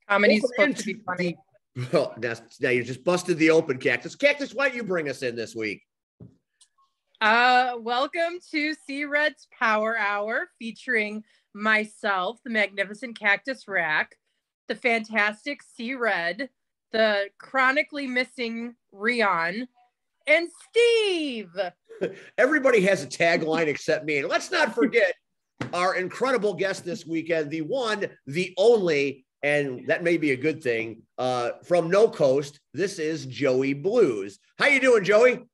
Comedy's supposed to be funny. Well, now you just busted the open, Cactus. Cactus, why don't you bring us in this week? Welcome to C-Red's Power Hour, featuring myself, the magnificent Cactus Rack, the fantastic C-Red, the chronically missing Rion, and Steve. Everybody has a tagline except me. And let's not forget our incredible guest this weekend, the one, the only, and that may be a good thing, from No Coast. This is Joey Blues. How you doing, Joey?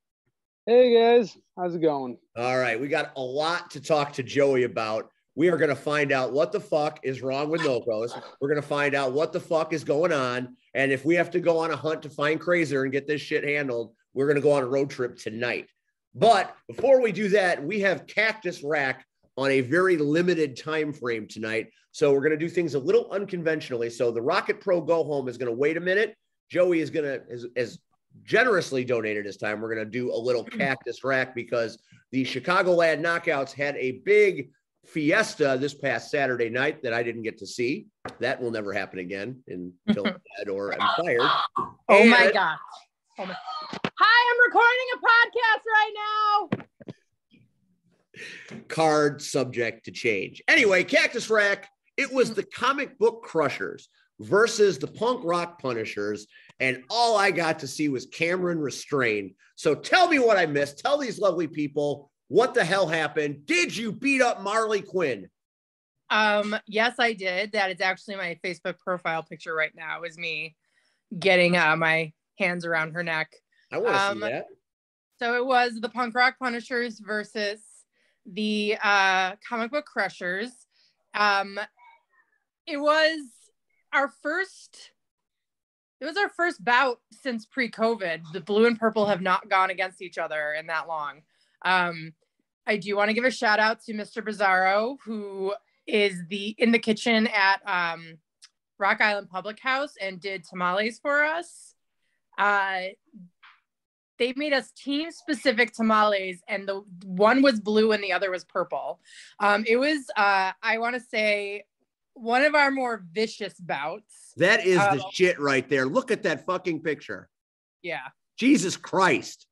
Hey, guys. How's it going? All right. We got a lot to talk to Joey about. We are going to find out what the fuck is wrong with No Coast. We're going to find out what the fuck is going on. And if we have to go on a hunt to find Crazer and get this shit handled, we're going to go on a road trip tonight. But before we do that, we have Cactus Rack on a very limited time frame tonight. So we're going to do things a little unconventionally. So the Rocket Pro Go Home is going to wait a minute. Joey is going to, as generously donated his time, we're going to do a little Cactus Rack because the Chicagoland Knockouts had a big fiesta this past Saturday night that I didn't get to see. That will never happen again until I'm dead or I'm fired. Oh my gosh. Oh my. Hi, I'm recording a podcast right now. Card subject to change. Anyway, Cactus Rack, it was the comic book crushers versus the punk rock punishers, and all I got to see was Cameron restrained. So tell me what I missed. Tell these lovely people what the hell happened. Did you beat up Marley Quinn? Yes, I did. That is actually my Facebook profile picture right now, is me getting my hands around her neck. I want to see that. So it was the punk rock punishers versus the comic book crushers. It was our first bout since pre-COVID. The blue and purple have not gone against each other in that long. I do want to give a shout out to Mr. Bizarro, who is in the kitchen at Rock Island Public House and did tamales for us. They made us team-specific tamales, and the one was blue and the other was purple. It was, I want to say, one of our more vicious bouts. That is the shit right there. Look at that fucking picture. Yeah. Jesus Christ.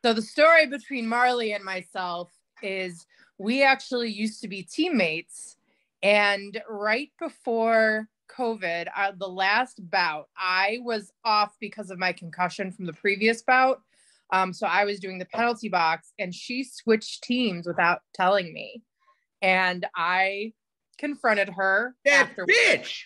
So the story between Marley and myself is we actually used to be teammates, and right before COVID, the last bout, I was off because of my concussion from the previous bout. So I was doing the penalty box, and she switched teams without telling me. And I confronted her. That bitch!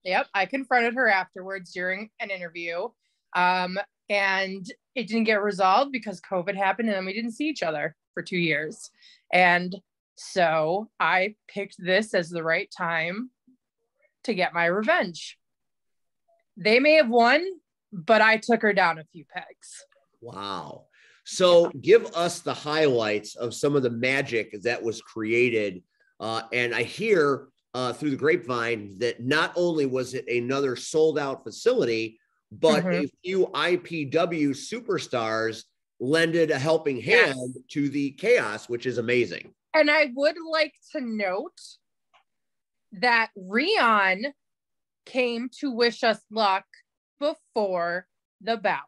Yep, I confronted her afterwards during an interview. And it didn't get resolved because COVID happened, and then we didn't see each other for 2 years. And so I picked this as the right time to get my revenge. They may have won, but I took her down a few pegs. Wow. So give us the highlights of some of the magic that was created. And I hear through the grapevine that not only was it another sold out facility, but a few IPW superstars lended a helping hand to the chaos, which is amazing. And I would like to note that Rion came to wish us luck before the bout.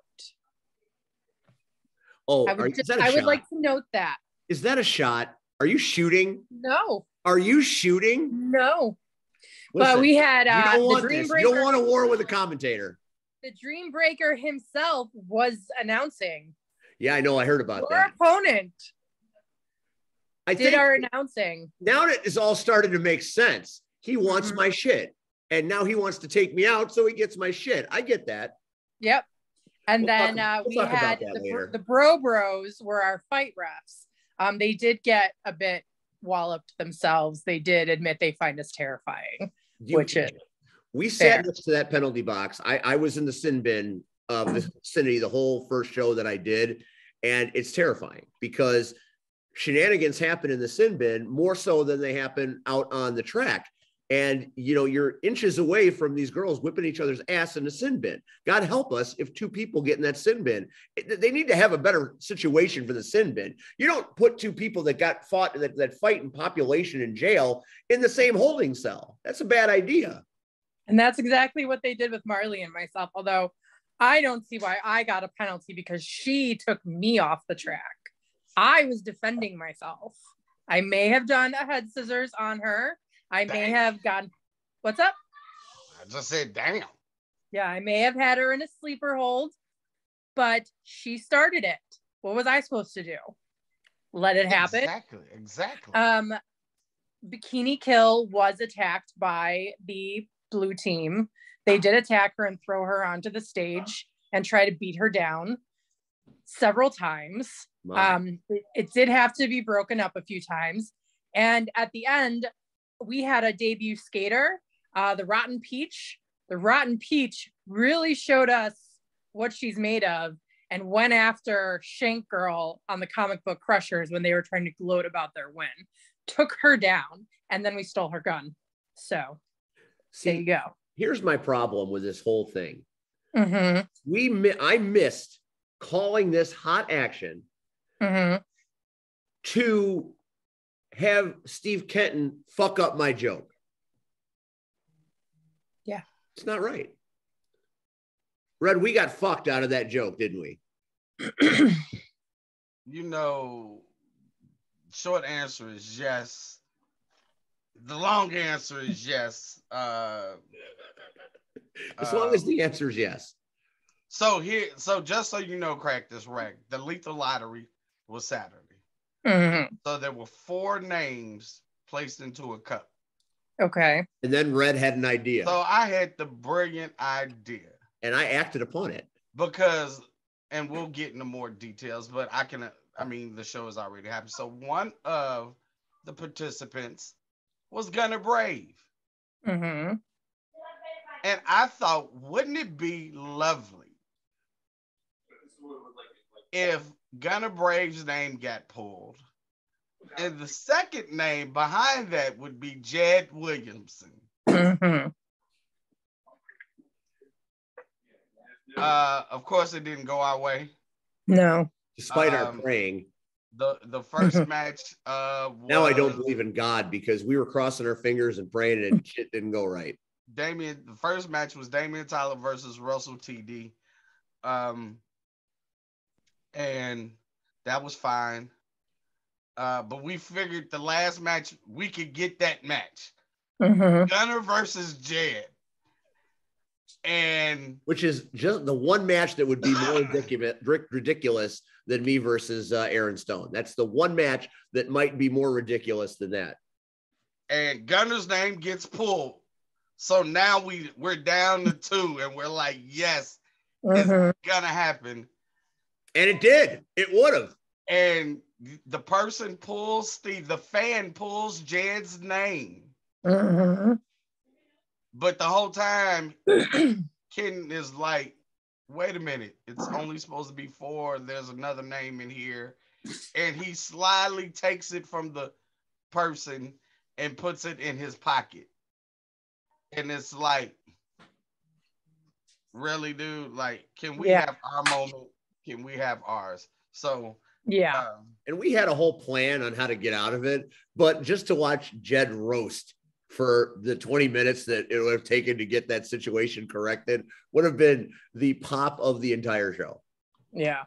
Oh, I would like to note that. Is that a shot? Are you shooting? No. Are you shooting? No. Listen, but we had the Dream Breaker. You don't want a war with a commentator. The Dream Breaker himself was announcing. Yeah, I know. I heard about that. Our opponent did our announcing. Now that it's all started to make sense. He wants my shit. And now he wants to take me out so he gets my shit. I get that. Yep. And we had the Bros were our fight refs. They did get a bit walloped themselves. They did admit they find us terrifying, we sat next to that penalty box. I was in the sin bin of the vicinity the whole first show that I did, and it's terrifying because shenanigans happen in the sin bin more so than they happen out on the track. And, you know, you're inches away from these girls whipping each other's ass in the sin bin. God help us if two people get in that sin bin. They need to have a better situation for the sin bin. You don't put two people that that fight in population in jail in the same holding cell. That's a bad idea. And that's exactly what they did with Marley and myself. Although I don't see why I got a penalty because she took me off the track. I was defending myself. I may have done a head scissors on her. I may have gone, what's up? I just said, damn. Yeah, I may have had her in a sleeper hold, but she started it. What was I supposed to do? Let it happen? Exactly. Bikini Kill was attacked by the blue team. They did attack her and throw her onto the stage and try to beat her down several times. It did have to be broken up a few times. And at the end, we had a debut skater, the Rotten Peach. The Rotten Peach really showed us what she's made of and went after Shank Girl on the comic book Crushers when they were trying to gloat about their win. Took her down, and then we stole her gun. So there you go. Here's my problem with this whole thing. Mm-hmm. I missed calling this hot action to have Steve Kenton fuck up my joke. Yeah. It's not right. Red, we got fucked out of that joke, didn't we? You know, short answer is yes. The long answer is yes. As long as the answer is yes. So just so you know, Crack This Rack, the Lethal Lottery was Saturday. Mm-hmm. So there were 4 names placed into a cup. Okay. And then Red had an idea. So I had the brilliant idea. And I acted upon it. Because, and we'll get into more details, but the show is already happened. So one of the participants was Gunner Brave. Mm-hmm. And I thought, wouldn't it be lovely if Gunner Brave's name got pulled? And the second name behind that would be Jed Williamson. Mm-hmm. Of course, it didn't go our way. No. Despite our praying. The first match now I don't believe in God because we were crossing our fingers and praying and shit didn't go right. The first match was Damian Tyler versus Russell TD. And that was fine. But we figured the last match, we could get that match. Mm-hmm. Gunner versus Jed. And which is just the one match that would be more ridiculous than me versus Aaron Stone. That's the one match that might be more ridiculous than that. And Gunner's name gets pulled. So now we're down to 2 and we're like, yes, it's gonna happen. And it did. It would have. And the person pulls the fan pulls Jed's name. Mm-hmm. But the whole time, Ken is like, wait a minute, it's only supposed to be 4. There's another name in here. And he slyly takes it from the person and puts it in his pocket. And it's like, really, dude? Like, can we have our moment? Can we have ours? So, yeah. And we had a whole plan on how to get out of it. But just to watch Jed roast for the 20 minutes that it would have taken to get that situation corrected would have been the pop of the entire show. Yeah.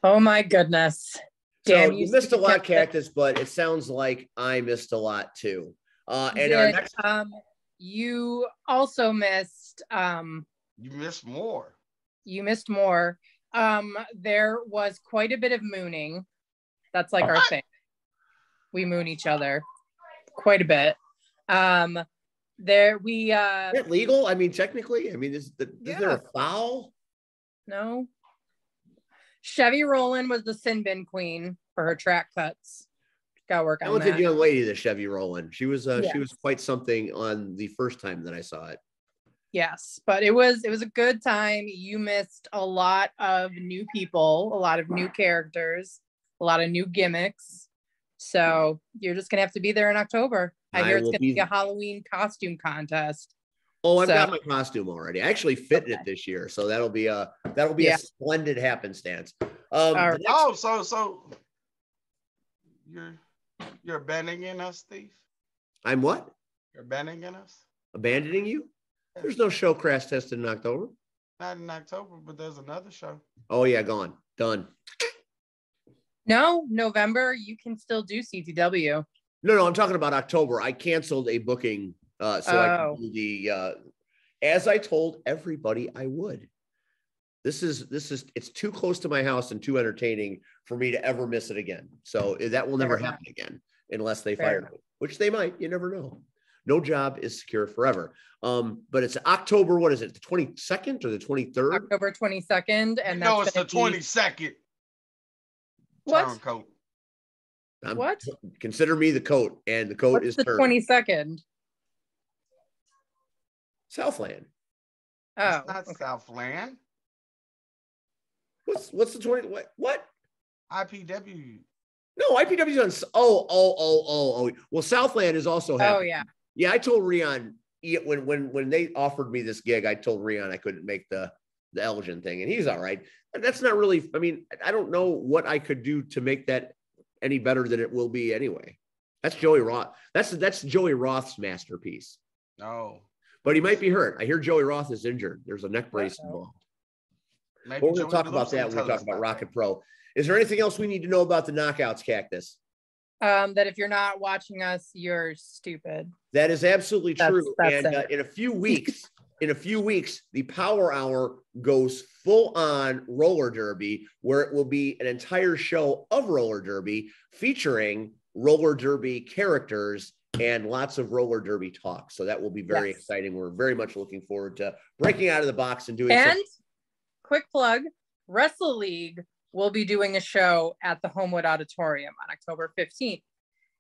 Oh my goodness. Damn, so you missed a lot, Cactus, but it sounds like I missed a lot too. And our next you also missed you missed more. You missed more. There was quite a bit of mooning. That's like our thing. We moon each other quite a bit. Is that legal? I mean, technically, is there a foul? No. Chevy Rowland was the sin bin queen for her track cuts. Gotta work on that. Talented young lady, the Chevy Rowland. She was she was quite something on the first time that I saw it. Yes, but it was a good time. You missed a lot of new people, a lot of new characters, a lot of new gimmicks. So you're just gonna have to be there in October. I hear it's gonna be a Halloween costume contest. Oh, I've got my costume already. I actually fit in it this year, so that'll be a splendid happenstance. Right. So you're abandoning us, Steve? I'm what? You're abandoning us? Abandoning you? There's no show crash tested in October. Not in October, but there's another show. Oh yeah, gone. Done. No, November, you can still do CTW. No, I'm talking about October. I canceled a booking I can do the as I told everybody I would. This is it's too close to my house and too entertaining for me to ever miss it again. So that will never happen again unless they fire me, which they might. You never know. No job is secure forever. But it's October. What is it? The 22nd or the 23rd? October 22nd, and no, it's the 22nd. What? Turncoat. What? Consider me the coat, and the coat is the 22nd. Southland. Oh, it's not Southland. What's the 20? What? IPW. No, IPW's on. Oh. Well, Southland is also happening. Oh yeah. Yeah, I told Rion when they offered me this gig, I told Rion I couldn't make the Elgin thing, and he's all right. And that's not really. I mean, I don't know what I could do to make that any better than it will be anyway. That's Joey Roth. That's Joey Roth's masterpiece. Oh. But he might be hurt. I hear Joey Roth is injured. There's a neck brace involved. Maybe we're going to talk about that when we talk about Rocket Pro. Is there anything else we need to know about the Knockouts, Cactus? That if you're not watching us, you're stupid. That is absolutely true. That's and in a few weeks, the Power Hour goes full on roller derby, where it will be an entire show of roller derby featuring roller derby characters and lots of roller derby talk. So that will be very exciting. We're very much looking forward to breaking out of the box and doing. And quick plug, Wrestle League will be doing a show at the Homewood Auditorium on October 15th.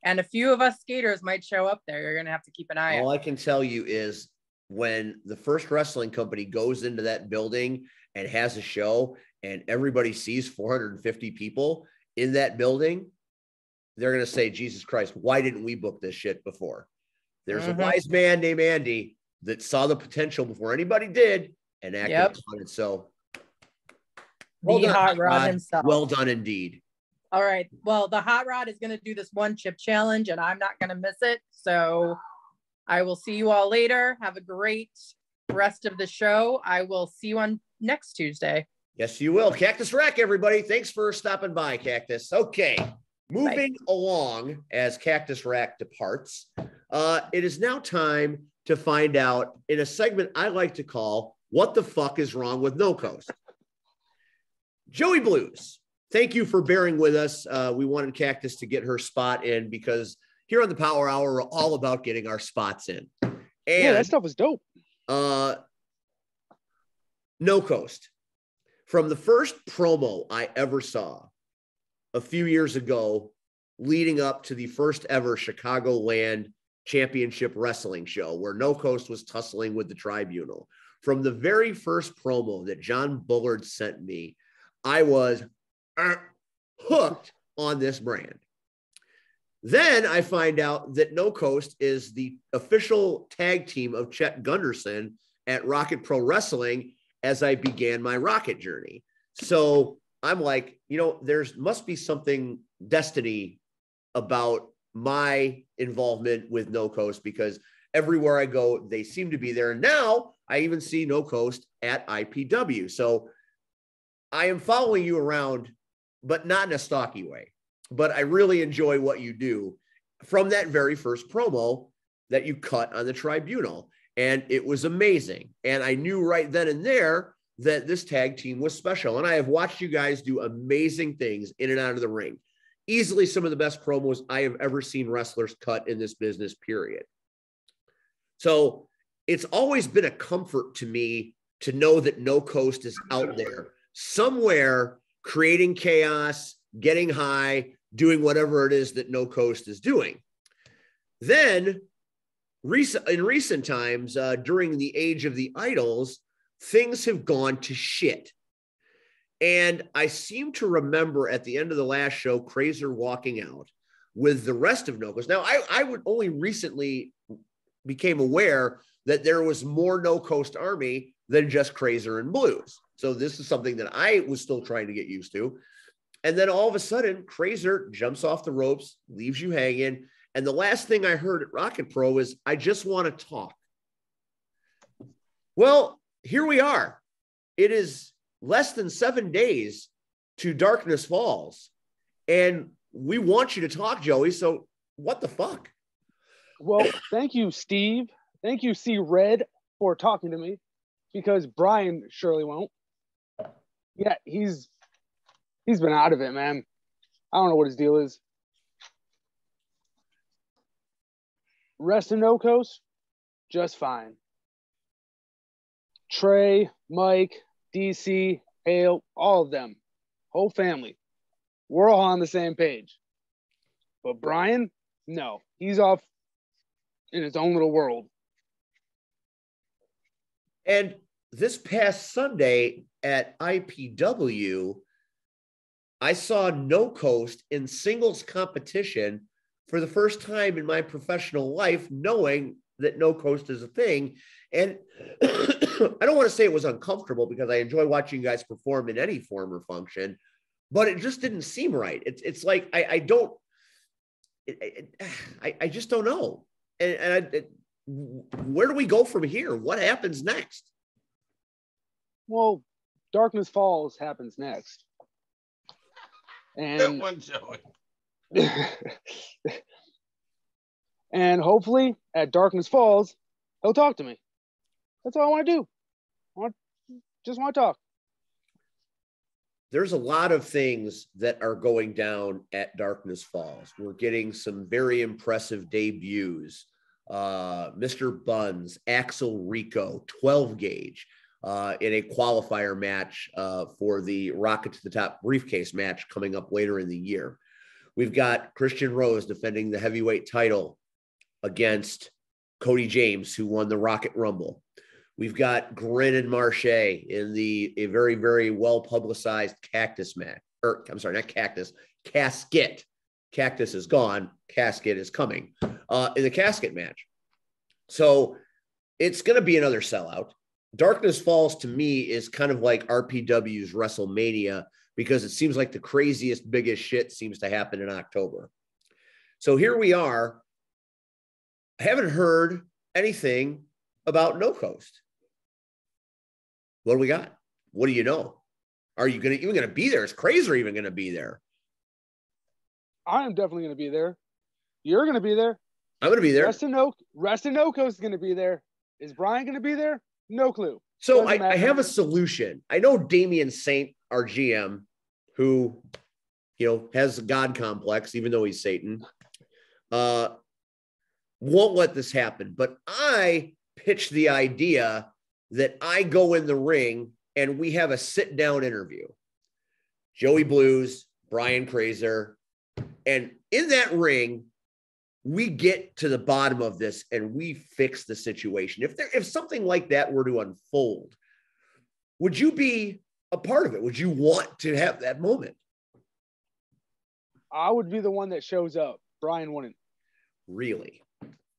And a few of us skaters might show up there. You're going to have to keep an eye out. All I can tell you is when the First Wrestling Company goes into that building and has a show and everybody sees 450 people in that building, they're going to say, Jesus Christ, why didn't we book this shit before? There's a wise man named Andy that saw the potential before anybody did and acted on it. So well done, Hot Rod himself. Well done indeed. All right. Well, the Hot Rod is going to do this one chip challenge and I'm not going to miss it. So I will see you all later. Have a great rest of the show. I will see you on next Tuesday. Yes, you will. Cactus Rack, everybody. Thanks for stopping by, Cactus. Okay. Moving along as Cactus Rack departs, it is now time to find out in a segment I like to call What the Fuck is Wrong with No Coast? Joey Blues, thank you for bearing with us. We wanted Cactus to get her spot in because here on the Power Hour, we're all about getting our spots in. And yeah, that stuff was dope. No Coast. From the first promo I ever saw a few years ago, leading up to the first ever Chicagoland Championship Wrestling show, where No Coast was tussling with the Tribunal. From the very first promo that John Bullard sent me, I was hooked on this brand. Then I find out that No Coast is the official tag team of Chet Gunderson at Rocket Pro Wrestling as I began my Rocket journey. So I'm like, there's must be something destiny about my involvement with No Coast because everywhere I go, they seem to be there. And now I even see No Coast at IPW. So I am following you around, but not in a stalky way. But I really enjoy what you do from that very first promo that you cut on the Tribunal. And it was amazing. And I knew right then and there that this tag team was special. And I have watched you guys do amazing things in and out of the ring. Easily some of the best promos I have ever seen wrestlers cut in this business, period. So it's always been a comfort to me to know that No Coast is out there somewhere creating chaos, getting high, doing whatever it is that No Coast is doing. Then in recent times, during the age of the idols, things have gone to shit. And I seem to remember at the end of the last show, Crazer walking out with the rest of No Coast. Now, I would only recently became aware that there was more No Coast Army than just Crazer and Blues. So this is something that I was still trying to get used to. And then all of a sudden, Crazer jumps off the ropes, leaves you hanging. And the last thing I heard at Rocket Pro is, I just want to talk. Well, here we are. It is less than 7 days to Darkness Falls, and we want you to talk, Joey. So what the fuck? Well, thank you, Steve. Thank you, C Red, for talking to me, because Brian surely won't. Yeah, he's been out of it, man. I don't know what his deal is. Rest in No Coast, just fine. Trey, Mike, DC, Hale, all of them, whole family, we're all on the same page. But Brian, no, he's off in his own little world. And this past Sunday at IPW, I saw No Coast in singles competition for the first time in my professional life, knowing that No Coast is a thing. And I don't want to say it was uncomfortable, because I enjoy watching you guys perform in any form or function, but it just didn't seem right. It's like, I just don't know. Where do we go from here? What happens next? Well, Darkness Falls happens next. And That one, Joey. and hopefully at Darkness Falls, he'll talk to me. That's all I want to do. Just want to talk. There's a lot of things that are going down at Darkness Falls. We're getting some very impressive debuts. Mr. Buns, Axel Rico, 12 gauge in a qualifier match for the Rocket to the Top briefcase match coming up later in the year. We've got Christian Rose defending the heavyweight title against Cody James, who won the Rocket Rumble. We've got Grin and Marche in a very, very well-publicized Cactus match. Or, I'm sorry, not Cactus, Casket. Cactus is gone. Casket is coming in the casket match. So it's going to be another sellout. Darkness Falls, to me, is kind of like RPW's WrestleMania, because it seems like the craziest, biggest shit seems to happen in October. So here we are. I haven't heard anything about No Coast. What do we got? What do you know? Are you even going to be there? Is Crazer even going to be there? I am definitely going to be there. You're going to be there. I'm going to be there. Rest in No Coast is going to be there. Is Brian going to be there? No clue. So I have a solution. I know Damian Saint, our GM, who, has a God complex, even though he's Satan, won't let this happen. But I pitched the idea that I go in the ring and we have a sit-down interview. Joey Blues, Brian Crazer, and in that ring, we get to the bottom of this and we fix the situation. If something like that were to unfold, would you be a part of it? Would you want to have that moment? I would be the one that shows up. Brian wouldn't. Really?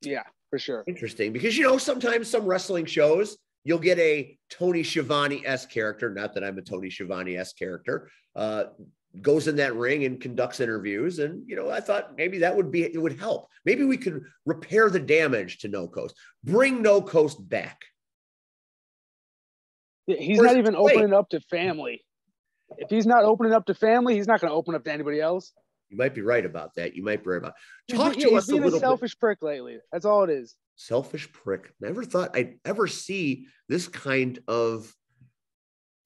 Yeah, for sure. Interesting, because sometimes some wrestling shows you'll get a Tony Schiavone-esque character. Not that I'm a Tony Schiavone-esque character. Goes in that ring and conducts interviews. And, I thought maybe it would help. Maybe we could repair the damage to No Coast, bring No Coast back. Yeah, he's not even opening up to family. If he's not opening up to family, he's not going to open up to anybody else. You might be right about that. He's being a selfish prick lately. That's all it is. Selfish prick. Never thought I'd ever see this kind of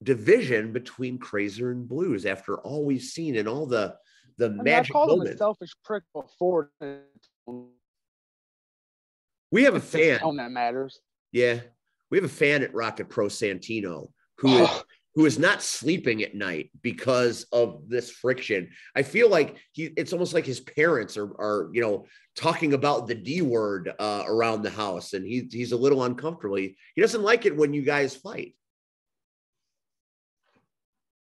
division between Crazer and Blues after all we've seen and all the magic I called moments. him a selfish prick before. We have a fan. That matters. Yeah. We have a fan at Rocket Pro Santino who is not sleeping at night because of this friction. I feel like it's almost like his parents are talking about the D word around the house, and he's a little uncomfortable. He doesn't like it when you guys fight.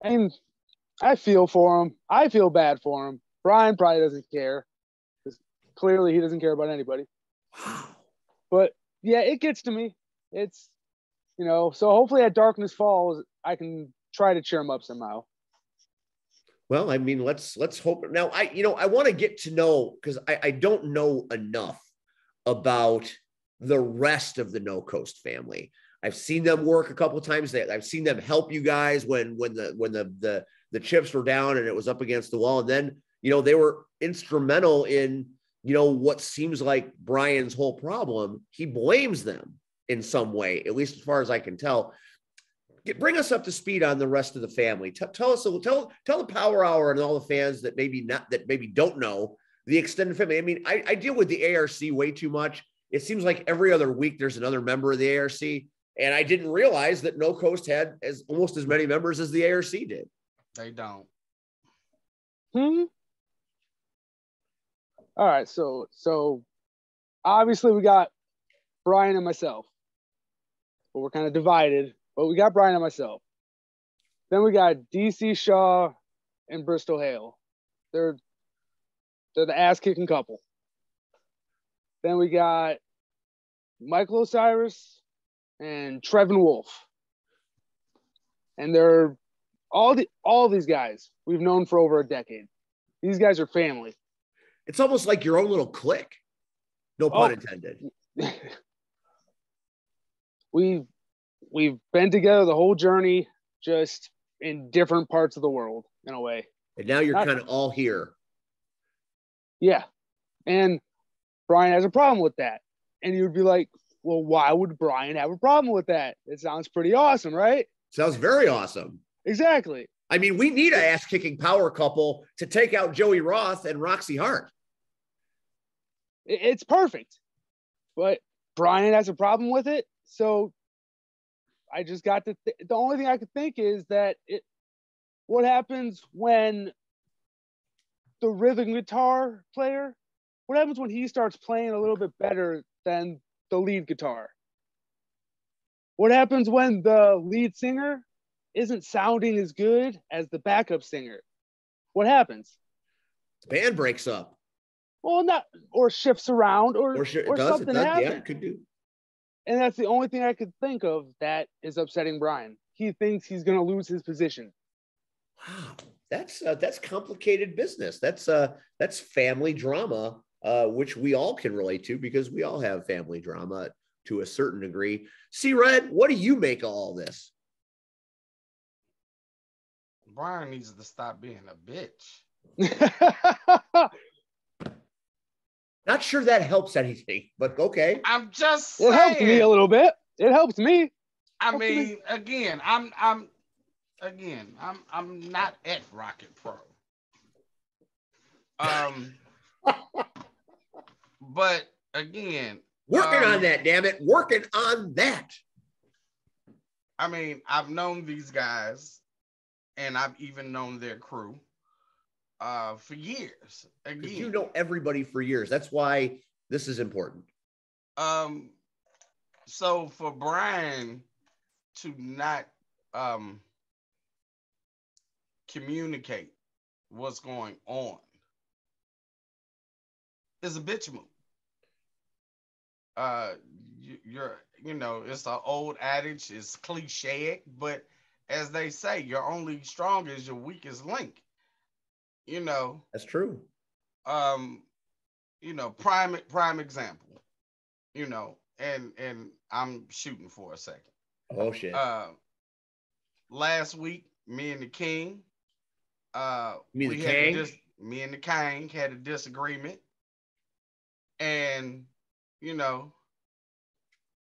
And I feel for him. I feel bad for him. Brian probably doesn't care, because clearly he doesn't care about anybody. Wow. But yeah, it gets to me. It's, so hopefully at Darkness Falls, I can try to cheer him up somehow. Well, I mean, let's hope. Now, I want to get to know, because I don't know enough about the rest of the No Coast family. I've seen them work a couple of times. I've seen them help you guys when the chips were down and it was up against the wall. And then, they were instrumental in, what seems like Brian's whole problem. He blames them in some way, at least as far as I can tell. Bring us up to speed on the rest of the family. Tell the Power Hour and all the fans that maybe don't know the extended family. I mean, I deal with the ARC way too much. It seems like every other week there's another member of the ARC, and I didn't realize that No Coast had almost as many members as the ARC did. They don't. All right, so obviously we got Brian and myself, but we're kind of divided. But we got Brian and myself. Then we got DC Shaw and Bristol Hale. They're the ass-kicking couple. Then we got Michael Osiris and Trevin Wolf. And they're all these guys we've known for over a decade. These guys are family. It's almost like your own little clique. No pun intended. We've been together the whole journey, just in different parts of the world, in a way. And now you're kind of all here. Yeah. And Brian has a problem with that. And you would be like, well, why would Brian have a problem with that? It sounds pretty awesome, right? Sounds very awesome. Exactly. I mean, we need an ass-kicking power couple to take out Joey Roth and Roxy Hart. It's perfect. But Brian has a problem with it, so I just got to the only thing I could think is that what happens when the rhythm guitar player, what happens when he starts playing a little bit better than the lead guitar? What happens when the lead singer isn't sounding as good as the backup singer? What happens? The band breaks up. Well, or shifts around or something happens. Yeah, it could do. And that's the only thing I could think of that is upsetting Brian. He thinks he's going to lose his position. Wow, that's complicated business. That's family drama, which we all can relate to because we all have family drama to a certain degree. C-Red, what do you make of all this? Brian needs to stop being a bitch. Not sure that helps anything, but okay. I'm just saying. It helped me a little bit. It helped me. I mean, again, I'm not at Rocket Pro. But again, working on that, damn it. Working on that. I mean, I've known these guys and I've even known their crew for years. Again, you know everybody for years. That's why this is important. So for Brian to not communicate what's going on is a bitch move. It's an old adage, it's cliche, but as they say, you're only strong as your weakest link. That's true. Prime example, and I'm shooting for a second. Oh shit. Last week, me and the King, me and the King had a disagreement. And,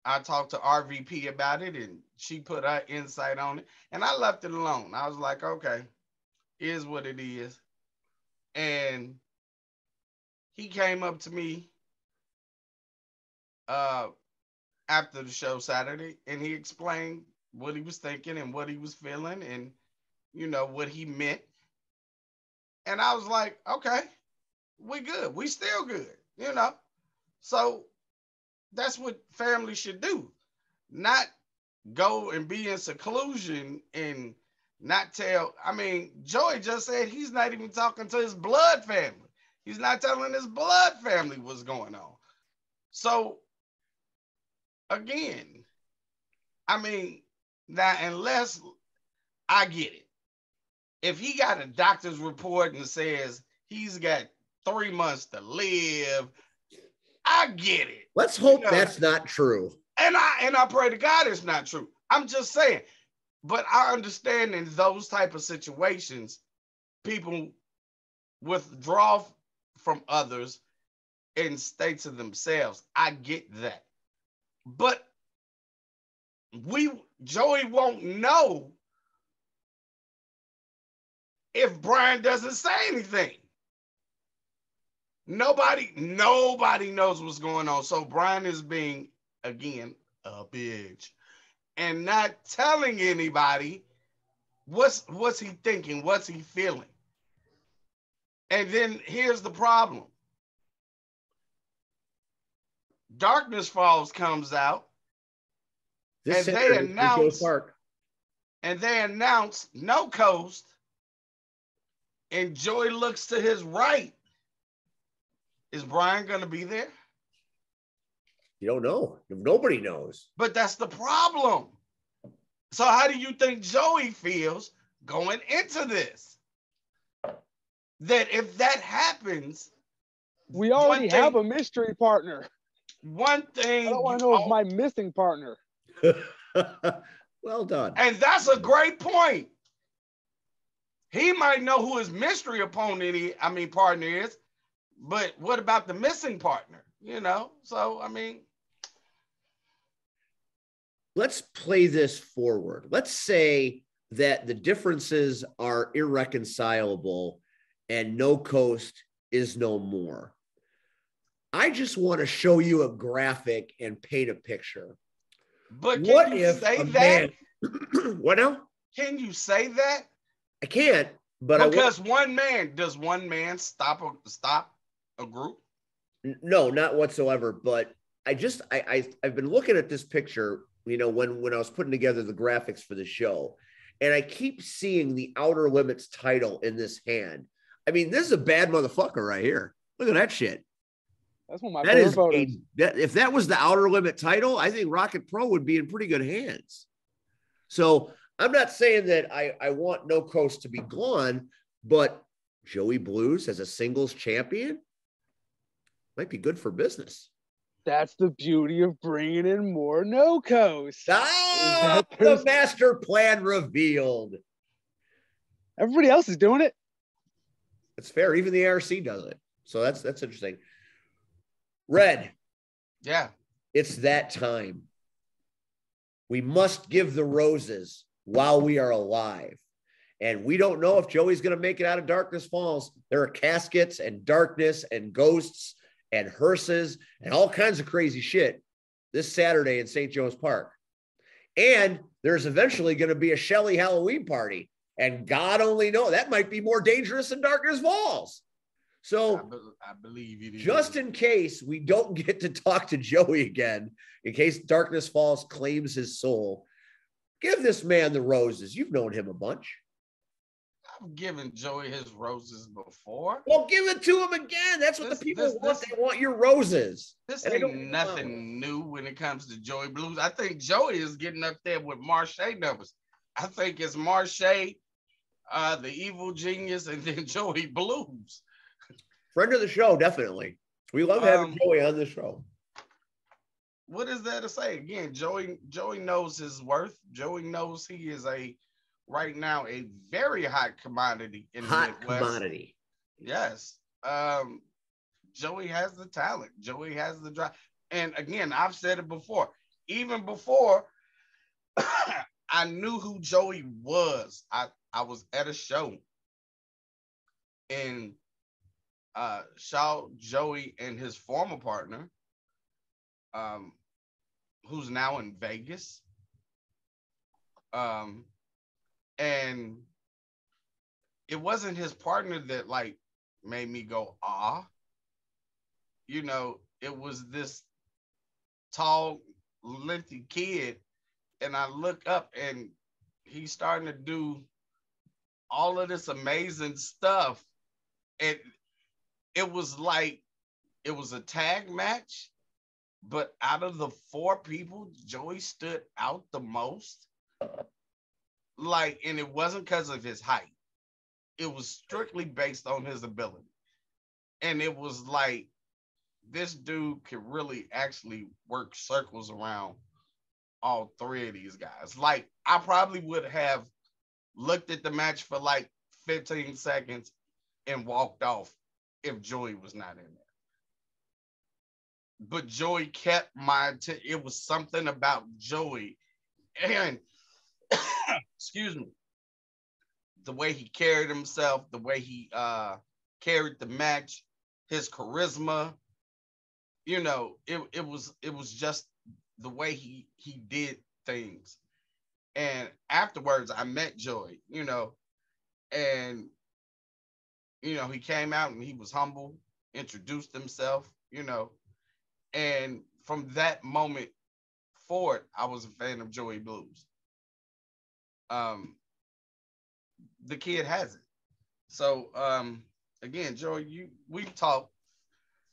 I talked to RVP about it and she put her insight on it and I left it alone. I was like, okay, is what it is. And he came up to me after the show Saturday and he explained what he was thinking and what he was feeling and, what he meant. And I was like, okay, we good. We still good, So that's what family should do. Not go and be in seclusion and not tell. I mean, Joey just said he's not even talking to his blood family. He's not telling his blood family what's going on. So, again, I mean, now, unless I get it. If he got a doctor's report and says he's got 3 months to live, I get it. Let's hope that's not true. And I I pray to God it's not true. I'm just saying. But I understand in those type of situations, people withdraw from others and stay to themselves. I get that. But Joey won't know if Brian doesn't say anything. Nobody knows what's going on. So Brian is being, again, a bitch and not telling anybody what's he thinking, what's he feeling. And then here's the problem. Darkness Falls comes out, This and Saturday, Joe's Park. they announce No Coast, and Joey looks to his right. Is Brian going to be there? You don't know. Nobody knows. But that's the problem. So how do you think Joey feels going into this? That if that happens, we already have a mystery partner. One thing I don't want to know my missing partner. Well done. And that's a great point. He might know who his mystery partner is, but what about the missing partner? You know, so I mean, let's play this forward. Let's say that the differences are irreconcilable and No Coast is no more. I just want to show you a graphic and paint a picture. But can you say that? What now? Can you say that? I can't, but because does one man stop a group? No, not whatsoever. But I've been looking at this picture, you know, when I was putting together the graphics for the show, and I keep seeing the Outer Limits title in this hand. I mean, this is a bad motherfucker right here. Look at that shit. That's one of my favorite photos. If that was the Outer Limit title, I think Rocket Pro would be in pretty good hands. So I'm not saying that I want No Coast to be gone, but Joey Blues as a singles champion might be good for business. That's the beauty of bringing in more No Coast. The master plan revealed. Everybody else is doing it. It's fair. Even the ARC does it. So that's interesting. Red. Yeah. It's that time. We must give the roses while we are alive. And we don't know if Joey's going to make it out of Darkness Falls. There are caskets and darkness and ghosts and hearses and all kinds of crazy shit this Saturday in St. Joe's Park. And there's eventually going to be a Shelley Halloween party. And God only knows that might be more dangerous than Darkness Falls. So I believe it is. Just in case we don't get to talk to Joey again, in case Darkness Falls claims his soul, give this man the roses. You've known him a bunch. I've given Joey his roses before. Well, give it to him again. That's what the people want. They want your roses. This ain't nothing new when it comes to Joey Blues. I think Joey is getting up there with Marche numbers. I think it's Marche, the Evil Genius, and then Joey Blues. Friend of the show, definitely. We love having Joey on the show. What is there to say? Again, Joey knows his worth. Joey knows he is right now a very hot commodity in the Midwest. Commodity. Yes. Joey has the talent. Joey has the drive. And again, I've said it before. Even before I knew who Joey was, I was at a show and saw Joey and his former partner, who's now in Vegas. And it wasn't his partner that like made me go, ah. You know, it was this tall, lengthy kid. And I look up and he's starting to do all of this amazing stuff. And it was like, it was a tag match, but out of the 4 people, Joey stood out the most. Like, and it wasn't because of his height. It was strictly based on his ability. And it was like, this dude could really actually work circles around all three of these guys. Like, I probably would have looked at the match for like 15 seconds and walked off if Joey was not in there. But Joey kept my attention. It was something about Joey and excuse me, the way he carried himself, the way he carried the match, his charisma. You know, it was just the way he did things. And afterwards, I met Joey, you know, and, you know, he came out and he was humble, introduced himself, you know, and from that moment forward, I was a fan of Joey Blues. The kid has it. So, again, Joey, we've talked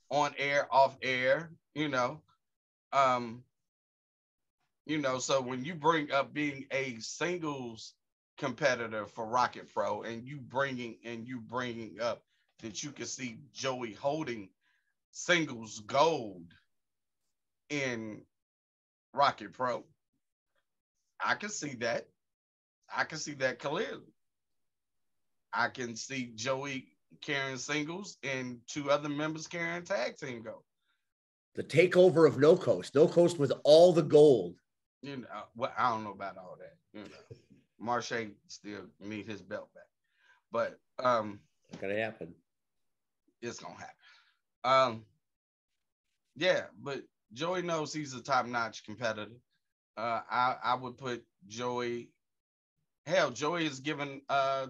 on air, off air, you know, so when you bring up being a singles competitor for Rocket Pro and you bringing up that you can see Joey holding singles gold in Rocket Pro, I can see that. I can see that clearly. I can see Joey carrying singles and two other members carrying tag team gold. The takeover of No Coast. No Coast with all the gold. You know, well, I don't know about all that. You know, Marche still need his belt back, but it's gonna happen. It's gonna happen. Yeah, but Joey knows he's a top-notch competitor. I would put Joey. Hell, Joey has given us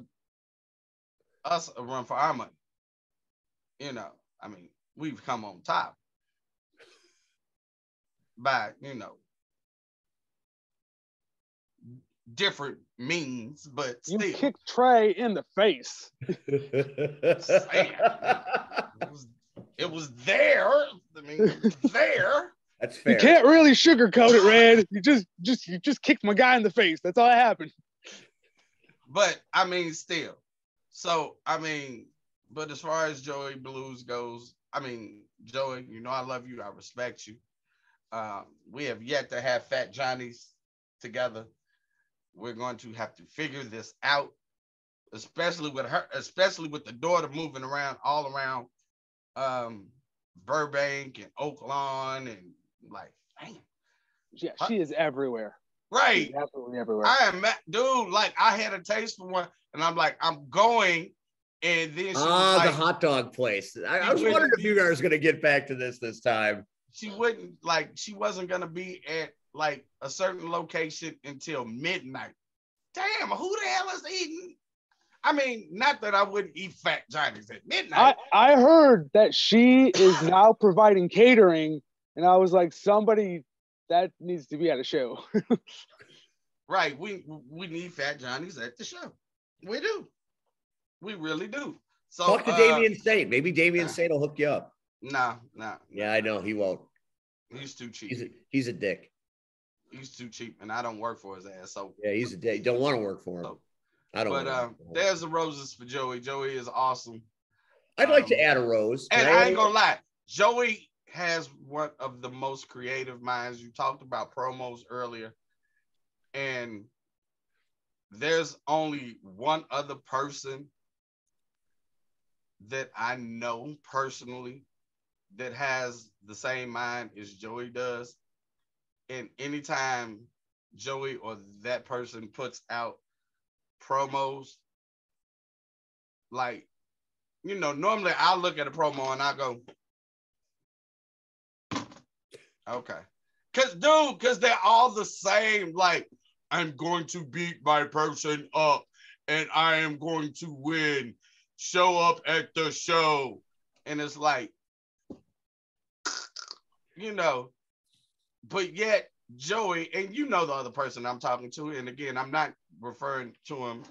a run for our money. You know, I mean, we've come on top by, you know, different means, but You still. kicked Trey in the face. It was there. I mean, it was there. That's fair. You can't really sugarcoat it, Red. You just kicked my guy in the face. That's all that happened. But I mean, still. So I mean, but as far as Joey Blues goes, I mean, Joey, you know I love you. I respect you. We have yet to have Fat Johnny's together. We're going to have to figure this out, especially with the daughter moving around all around Burbank and Oaklawn and like, damn. Yeah, she is everywhere. Right. She's absolutely everywhere. I am, dude, like I had a taste for one and I'm like, I'm going. And then she was like, the hot dog place. I was wondering if you guys are going to get back to this time. She wasn't going to be at like a certain location until midnight. Damn, who the hell is eating? I mean, not that I wouldn't eat Fat Johnny's at midnight. I heard that she is now providing catering, and I was like, somebody that needs to be at a show. Right, we need Fat Johnny's at the show. We do. We really do. So talk to Damian Saint. Maybe Damian Saint will hook you up. Nah. Yeah, I know he won't. He's too cheap. He's a dick. He's too cheap, and I don't work for his ass. So yeah, he's a dick. Don't want to work for him. So, I don't. But there's the roses for Joey. Joey is awesome. I'd like to add a rose. And I ain't gonna lie, Joey has one of the most creative minds. You talked about promos earlier, and there's only one other person that I know personally that has the same mind as Joey does. And anytime Joey or that person puts out promos, like, you know, normally I'll look at a promo and I go, okay. Because they're all the same. Like, I'm going to beat my person up and I am going to win. Show up at the show. And it's like, you know, but yet Joey, and you know the other person I'm talking to, and again, I'm not referring to him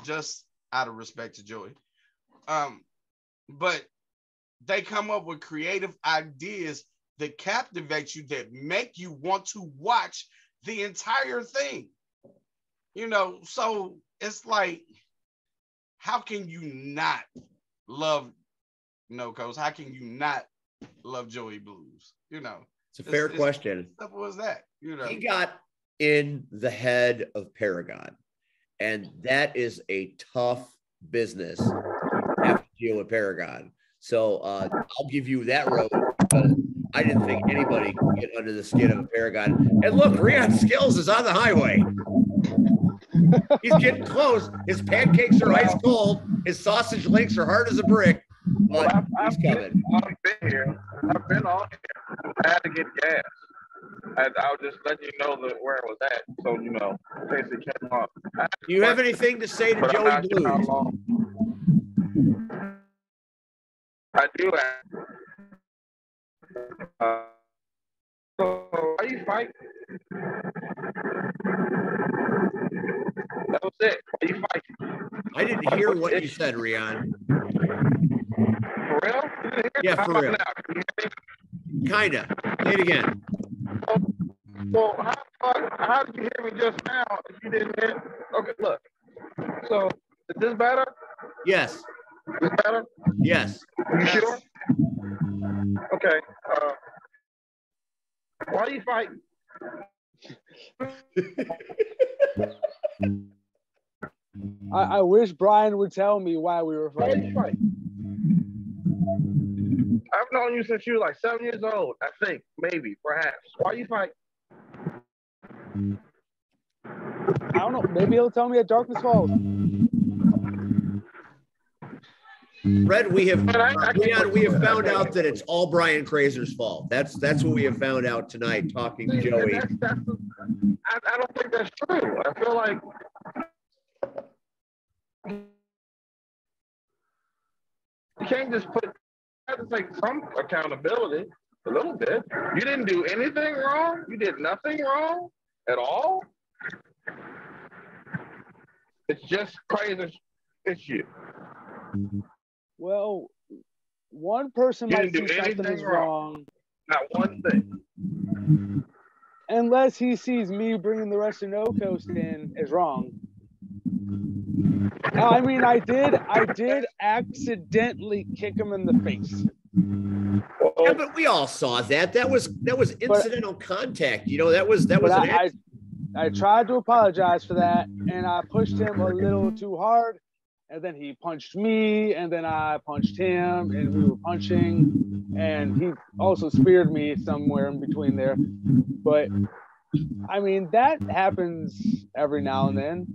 just out of respect to Joey. But they come up with creative ideas that captivate you, that make you want to watch the entire thing. You know, so it's like, how can you not love No Coast? How can you not love Joey Blues? You know, it's a fair question. Simple as that. You know, he got in the head of Paragon, and that is a tough business. You have to deal with Paragon. So I'll give you that road because I didn't think anybody could get under the skin of a Paragon. And look, Rion Skills is on the highway. He's getting close. His pancakes are ice cold. His sausage links are hard as a brick. But he's coming. I've been here. I've been on here. I had to get gas. I'll just let you know where it was at, so you know, in case it came up. Do you have anything to say to Joey Blues? I do have. So why you fighting? That was it. Why you fighting? I didn't hear what you said, Rion. For real? Yeah, for real. Kinda. Say it again. So how did you hear me just now if you didn't hear? Okay, look. So is this better? Yes. Is this better? Yes. You sure? Okay. Why are you fighting? I wish Brian would tell me why we were Why are you fighting. fighting? I've known you since you were like 7 years old, I think, maybe, perhaps. Why are you fighting? I don't know. Maybe he'll tell me at Darkness Falls. Red, we have found out that it's all Brian Crazer's fault. That's what we have found out tonight talking to Joey. I don't think that's true. I feel like you can't just you have to take some accountability a little bit. You didn't do anything wrong. You did nothing wrong at all. It's just crazy. It's you. Well, one person You might didn't see do something anything is wrong, Not one thing. unless he sees me bringing the rest of No Coast in is wrong. I mean, I did accidentally kick him in the face. Yeah, but we all saw that. That was incidental contact. You know, that was But an I tried to apologize for that, and I pushed him a little too hard, and then he punched me, and then I punched him, and we were punching, and he also speared me somewhere in between there. But I mean, that happens every now and then.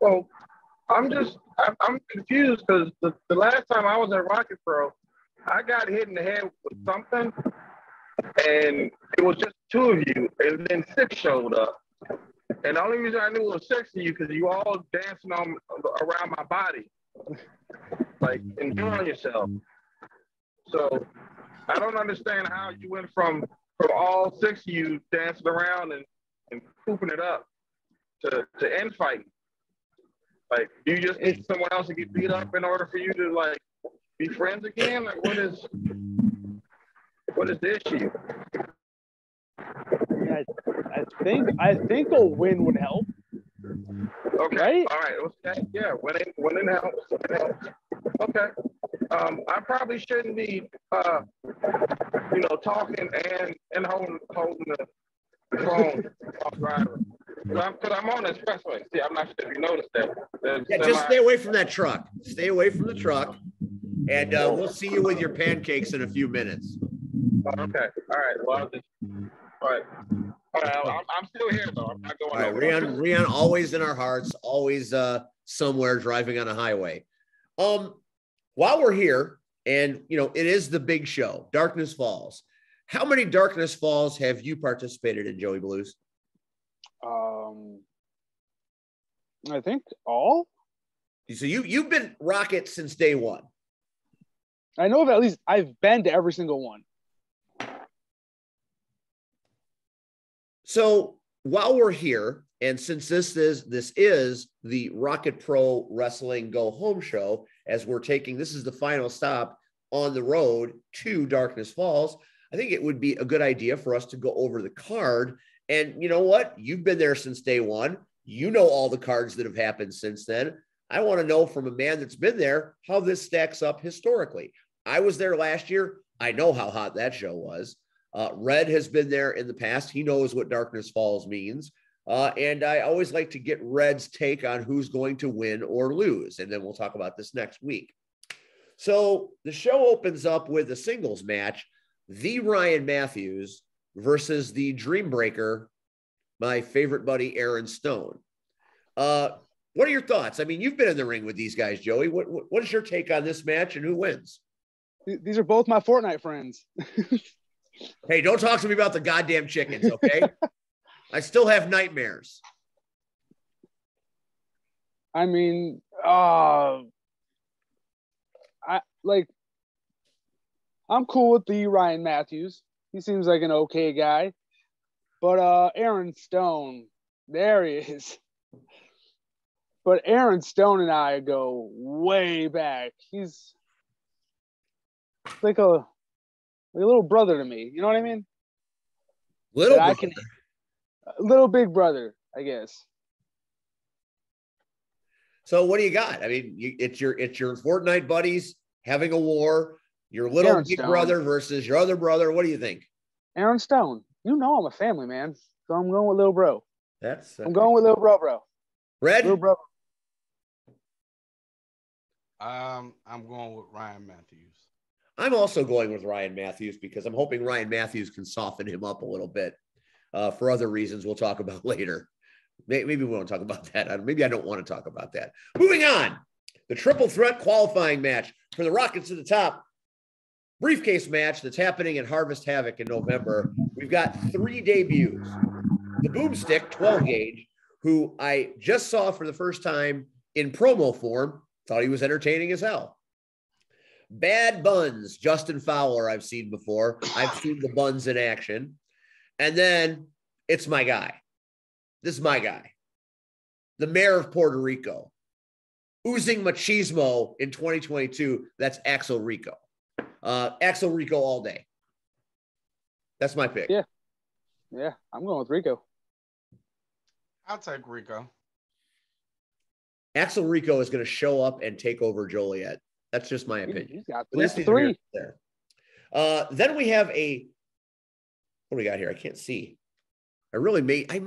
Well, I'm confused because the last time I was at Rocket Pro, I got hit in the head with something, and it was just two of you, and then six showed up. And the only reason I knew it was six of you because you all dancing around my body, like enjoying yourself. So I don't understand how you went from all six of you dancing around and pooping it up to end fighting. Like, do you just need someone else to get beat up in order for you to like be friends again? Like, what is the issue? I think a win would help. Okay. Right? All right. Okay. Yeah. Winning helps. Okay. I probably shouldn't be, talking and holding the phone while driving. Because I'm on the expressway. See, I'm not sure if you noticed that. Yeah, just stay away from that truck. Stay away from the truck, and we'll see you with your pancakes in a few minutes. Okay. All right. Well, all right. I'm still here though. I'm not going. All right, Rion, always in our hearts, always somewhere driving on a highway. While we're here, and it is the big show, Darkness Falls. How many Darkness Falls have you participated in, Joey Blues? I think all. So you've been Rocket since day one. I know of at least I've been to every single one. So while we're here, and since this is the Rocket Pro Wrestling Go Home show, as this is the final stop on the road to Darkness Falls, I think it would be a good idea for us to go over the card. And you know what? You've been there since day one. You know all the cards that have happened since then. I want to know from a man that's been there how this stacks up historically. I was there last year. I know how hot that show was. Red has been there in the past. He knows what Darkness Falls means. And I always like to get Red's take on who's going to win or lose. And then we'll talk about this next week. So the show opens up with a singles match, the Ryan Matthews versus the Dreambreaker, my favorite buddy, Aaron Stone. What are your thoughts? I mean, you've been in the ring with these guys, Joey. What is your take on this match and who wins? These are both my Fortnite friends. Hey, don't talk to me about the goddamn chickens, okay? I still have nightmares. I mean, I'm cool with the Ryan Matthews. He seems like an okay guy. But Aaron Stone, there he is. But Aaron Stone and I go way back. He's like a little brother to me. You know what I mean? Little big brother, I guess. So what do you got? I mean, it's your Fortnite buddies having a war. Your little Aaron big Stone. brother versus your other brother. What do you think? Aaron Stone. You know I'm a family man, so I'm going with little bro. I'm going with little bro. Red. Little bro. I'm going with Ryan Matthews. I'm also going with Ryan Matthews because I'm hoping Ryan Matthews can soften him up a little bit for other reasons we'll talk about later. Maybe we won't talk about that. Maybe I don't want to talk about that. Moving on, the triple threat qualifying match for the Rockets to the Top briefcase match that's happening at Harvest Havoc in November. We've got 3 debuts. The Boomstick 12 gauge, who I just saw for the first time in promo form, thought he was entertaining as hell. Bad Buns, Justin Fowler, I've seen before. I've seen the Buns in action. And then it's my guy. This is my guy. The mayor of Puerto Rico. Oozing machismo in 2022. That's Axel Rico. Axel Rico all day. That's my pick. Yeah, I'm going with Rico. I'll take Rico. Axel Rico is going to show up and take over Joliet. That's just my opinion. He's got At least he's 3. there. Then we have what do we got here? I can't see. I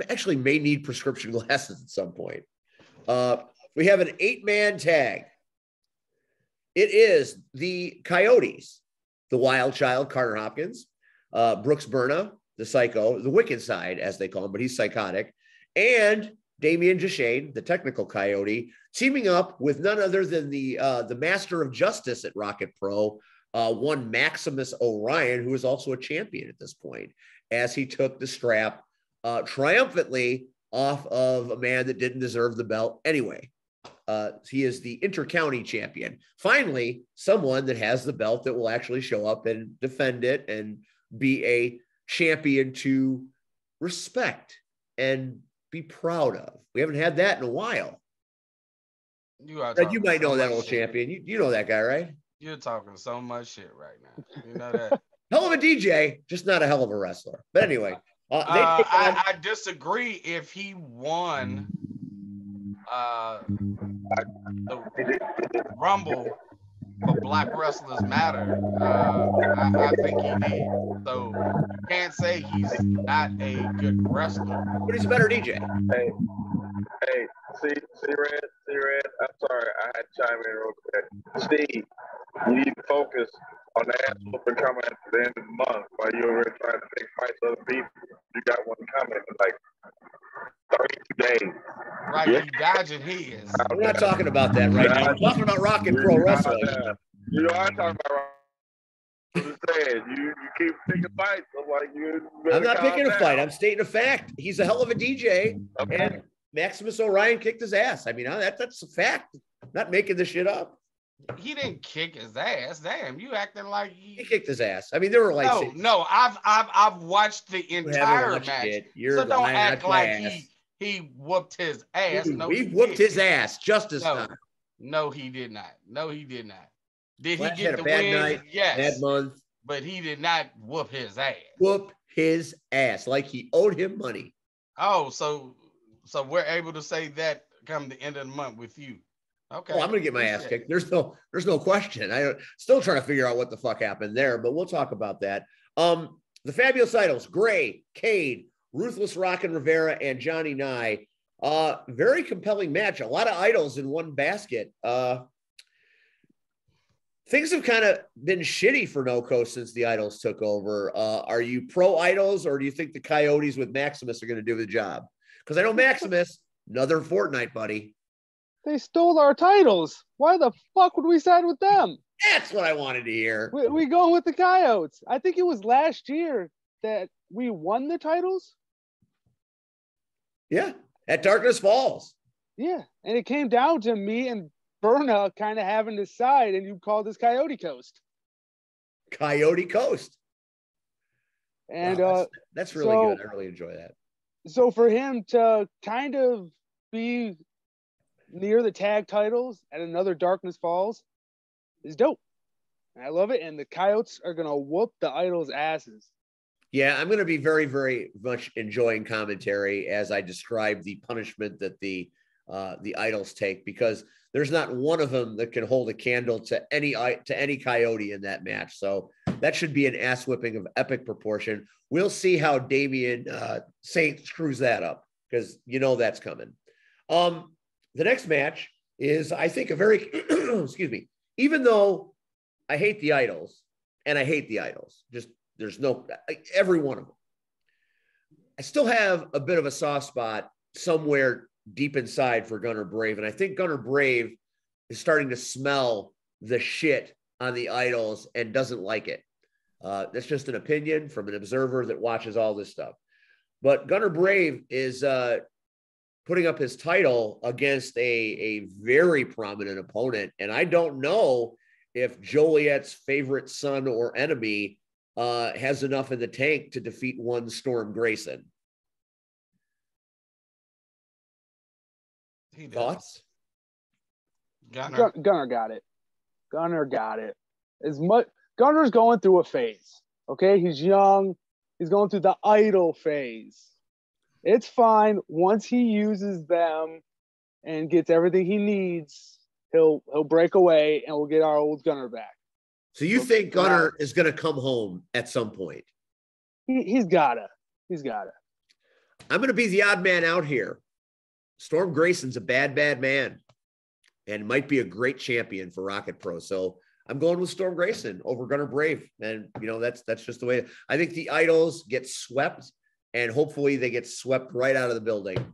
actually may need prescription glasses at some point. We have an 8-man tag. It is the Coyotes, the Wild Child, Carter Hopkins, Brooks Berna, the Psycho, the Wicked Side, as they call him, but he's psychotic, and Damian Jashane, the technical Coyote, teaming up with none other than the Master of Justice at Rocket Pro, one Maximus Orion, who is also a champion at this point, as he took the strap triumphantly off of a man that didn't deserve the belt anyway. He is the Intercounty champion. Finally, someone that has the belt that will actually show up and defend it and be a champion to respect and be proud of. We haven't had that in a while. You might know that old champion. You know that guy, right? You're talking so much shit right now. You know that. Hell of a DJ, just not a hell of a wrestler. But anyway, I disagree. If he won the Rumble for Black Wrestlers Matter, I think he did. So you can't say he's not a good wrestler. But he's a better DJ. Hey, see, Red, I'm sorry, I had to chime in real quick. Steve, you need to focus on the ass whooping coming at the end of the month while you're already trying to make fights other people. You got one coming in like 32 days. Right, you dodging his. We're not talking about that right now. We're talking about Rock and Pro Wrestling. You are talking about I'm just saying, you keep picking fights. I'm not picking a fight. I'm stating a fact. He's a hell of a DJ. Okay. And Maximus Orion kicked his ass. I mean, that's a fact. I'm not making this shit up. He didn't kick his ass. Damn, you acting like he kicked his ass. I mean, there were like no. I've watched the entire match. So don't act like he whooped his ass. No, we whooped his ass just as time. No, he did not. No, he did not. Did Flash he get had the a bad win? night, Yes. bad month. But he did not whoop his ass. Whoop his ass like he owed him money. Oh, so we're able to say that come the end of the month with you. Okay. Well, I'm gonna get my ass kicked. There's no question. I still trying to figure out what the fuck happened there, but we'll talk about that. The Fabulous Idols, Gray, Cade, Ruthless Rockin' Rivera, and Johnny Nye. Very compelling match. A lot of idols in one basket. Things have kind of been shitty for NoCo since the Idols took over. Are you pro Idols, or do you think the Coyotes with Maximus are going to do the job? Because I know Maximus, another Fortnite buddy. They stole our titles. Why the fuck would we side with them? That's what I wanted to hear. We going with the Coyotes. I think it was last year that we won the titles. Yeah, at Darkness Falls. Yeah, and it came down to me and Berna kind of having to side, and you called this Coyote Coast. Coyote Coast. And wow, that's really good. I really enjoy that. So for him to kind of be near the tag titles at another Darkness Falls is dope. And I love it. And the Coyotes are going to whoop the Idols' asses. Yeah, I'm going to be very, very much enjoying commentary as I describe the punishment that the Idols take, because there's not one of them that can hold a candle to any Coyote in that match. So that should be an ass whipping of epic proportion. We'll see how Damian Saint screws that up, because you know that's coming. The next match is, I think, a very excuse me. Even though I hate the Idols, and I hate the Idols, just there's no every one of them, I still have a bit of a soft spot somewhere deep inside for Gunnar Brave. And I think Gunnar Brave is starting to smell the shit on the Idols and doesn't like it. That's just an opinion from an observer that watches all this stuff. But Gunnar Brave is putting up his title against a very prominent opponent. And I don't know if Joliet's favorite son or enemy has enough in the tank to defeat one Storm Grayson. Thoughts? Gunnar got it. Gunnar got it. Gunnar's going through a phase. Okay, he's young. He's going through the idol phase. It's fine. Once he uses them and gets everything he needs, he'll break away and we'll get our old Gunnar back. So you think Gunnar is going to come home at some point? He's gotta. I'm going to be the odd man out here. Storm Grayson's a bad man and might be a great champion for Rocket Pro. So I'm going with Storm Grayson over Gunnar Brave. And, you know, that's just the way. I think the Idols get swept, and hopefully they get swept right out of the building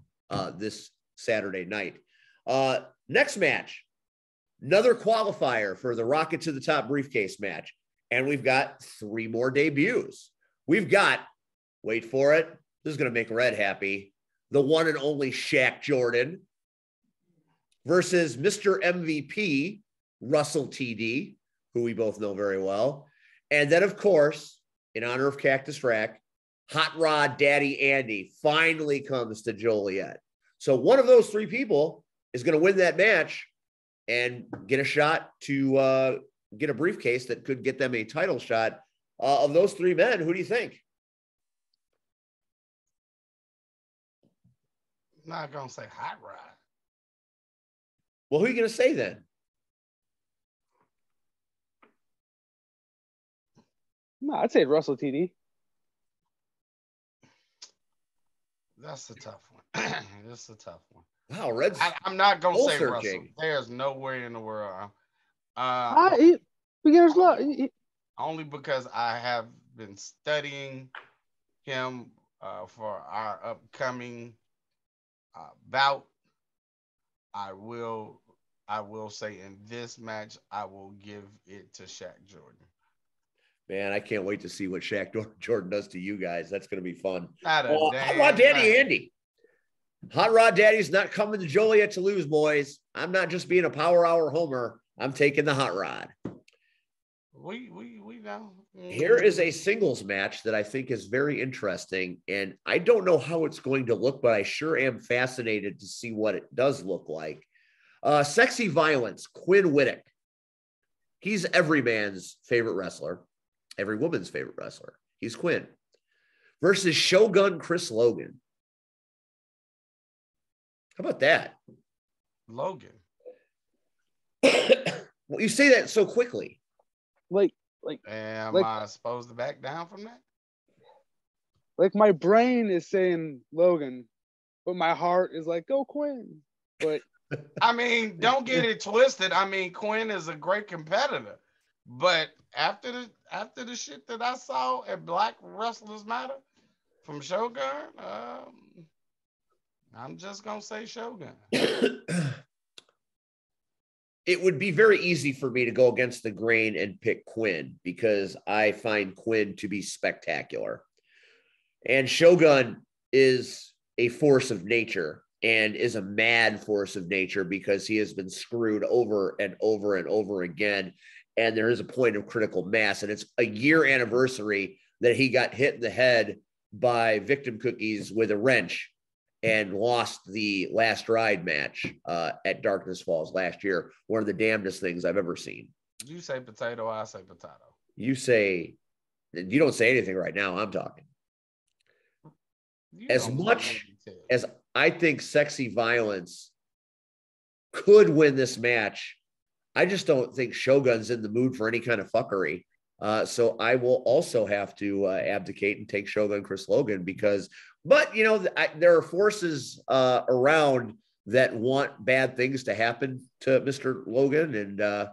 this Saturday night. Next match, another qualifier for the Rocket to the Top briefcase match. And we've got 3 more debuts. We've got, wait for it, this is going to make Red happy, the one and only Shaq Jordan versus Mr. MVP, Russell TD, who we both know very well. And then, of course, in honor of Cactus Rack, Hot Rod Daddy Andy finally comes to Joliet. So one of those 3 people is going to win that match and get a shot to get a briefcase that could get them a title shot. Of those 3 men, who do you think? I'm not going to say Hot Rod. Well, who are you going to say then? No, I'd say Russell TD. That's a tough one. That's a tough one. Wow, Red's I'm not going to say searching. Russell. There's no way in the world. Beginner's luck. Only because I have been studying him for our upcoming bout. I will say in this match, I will give it to Shaq Jordan. Man, I can't wait to see what Shaq Jordan does to you guys. That's going to be fun. Hot Rod Daddy Andy. Hot Rod Daddy's not coming to Joliet to lose, boys. I'm not just being a Power Hour homer. I'm taking the Hot Rod. We know. Here is a singles match that I think is very interesting, and I don't know how it's going to look, but I sure am fascinated to see what it does look like. Sexy Violence, Quinn Whittick. He's every man's favorite wrestler, every woman's favorite wrestler. He's Quinn. Versus Shogun Chris Logan. How about that? Logan. Well, you say that so quickly. Like, am I supposed to back down from that? Like my brain is saying Logan, but my heart is like, go Quinn. But I mean, don't get it twisted. I mean, Quinn is a great competitor, but after the shit that I saw at Black Wrestlers Matter from Shogun, I'm just gonna say Shogun. It would be very easy for me to go against the grain and pick Quinn because I find Quinn to be spectacular. And Shogun is a force of nature and is a mad force of nature because he has been screwed over and over and over again. And there is a point of critical mass. And it's a year anniversary that he got hit in the head by Victim Cookies with a wrench and lost the last ride match at Darkness Falls last year. One of the damnedest things I've ever seen. You say potato, I say potato. You don't say anything right now. I'm talking. As much as I think Sexy Violence could win this match, I just don't think Shogun's in the mood for any kind of fuckery. So I will also have to abdicate and take Shogun Chris Logan but you know, there are forces around that want bad things to happen to Mr. Logan, and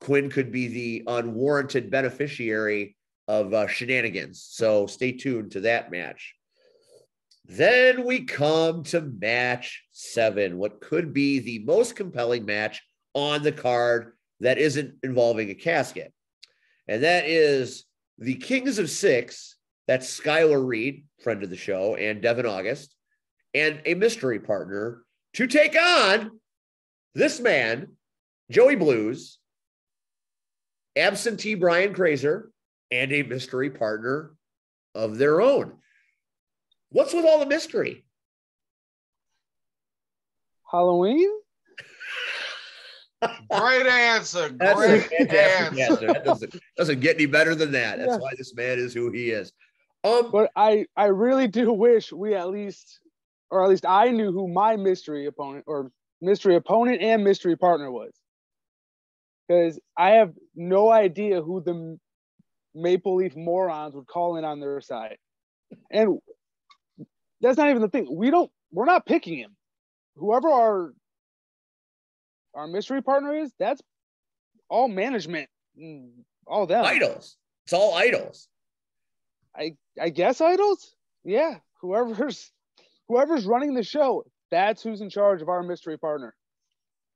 Quinn could be the unwarranted beneficiary of shenanigans. So stay tuned to that match. Then we come to match 7, what could be the most compelling match on the card that isn't involving a casket. And that is the Kings of Six. That's Skylar Reed, friend of the show, and Devin August, and a mystery partner to take on this man, Joey Blues, absentee Brian Crazer, and a mystery partner of their own. What's with all the mystery? Halloween? Great answer. That's Great a fantastic answer. That doesn't get any better than that. That's why this man is who he is. But I really do wish we at least I knew who my mystery opponent and mystery partner was. Because I have no idea who the Maple Leaf morons would call in on their side. And that's not even the thing. We're not picking him. Whoever our mystery partner is, that's all management. All them. Idols. It's all idols. I guess idols? Yeah. Whoever's running the show, that's who's in charge of our mystery partner.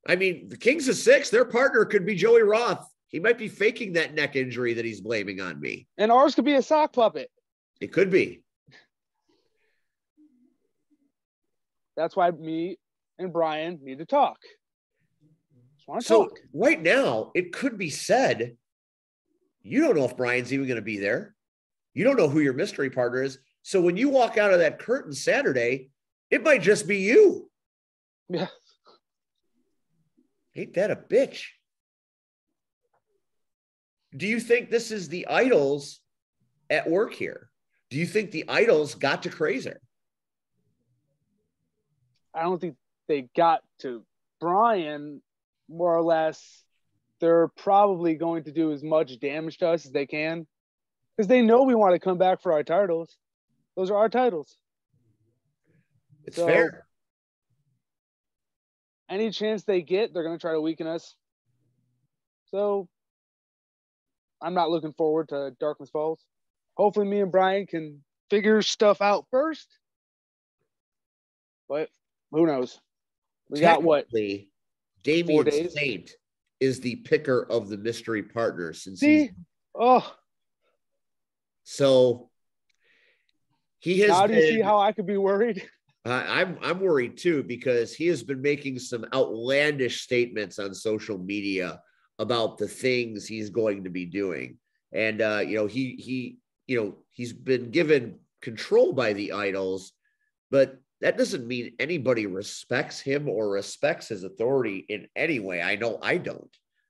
I mean, the Kings of Six, their partner could be Joey Roth. He might be faking that neck injury that he's blaming on me. And ours could be a sock puppet. It could be. That's why me and Brian need to talk. So right now, it could be said, you don't know if Brian's even going to be there. You don't know who your mystery partner is. So when you walk out of that curtain Saturday, it might just be you. Yeah. Ain't that a bitch? Do you think this is the idols at work here? Do you think the idols got to Crazer? I don't think they got to Brian. More or less, they're probably going to do as much damage to us as they can because they know we want to come back for our titles. Those are our titles. It's fair. Any chance they get, they're going to try to weaken us. So I'm not looking forward to Darkness Falls. Hopefully me and Brian can figure stuff out first. But who knows? We got what? Damian Saint is the picker of the mystery partners since so he has. Now do you see how I could be worried? I'm worried too because he has been making some outlandish statements on social media about the things he's going to be doing, and he's been given control by the idols, but that doesn't mean anybody respects him or respects his authority in any way. I know I don't.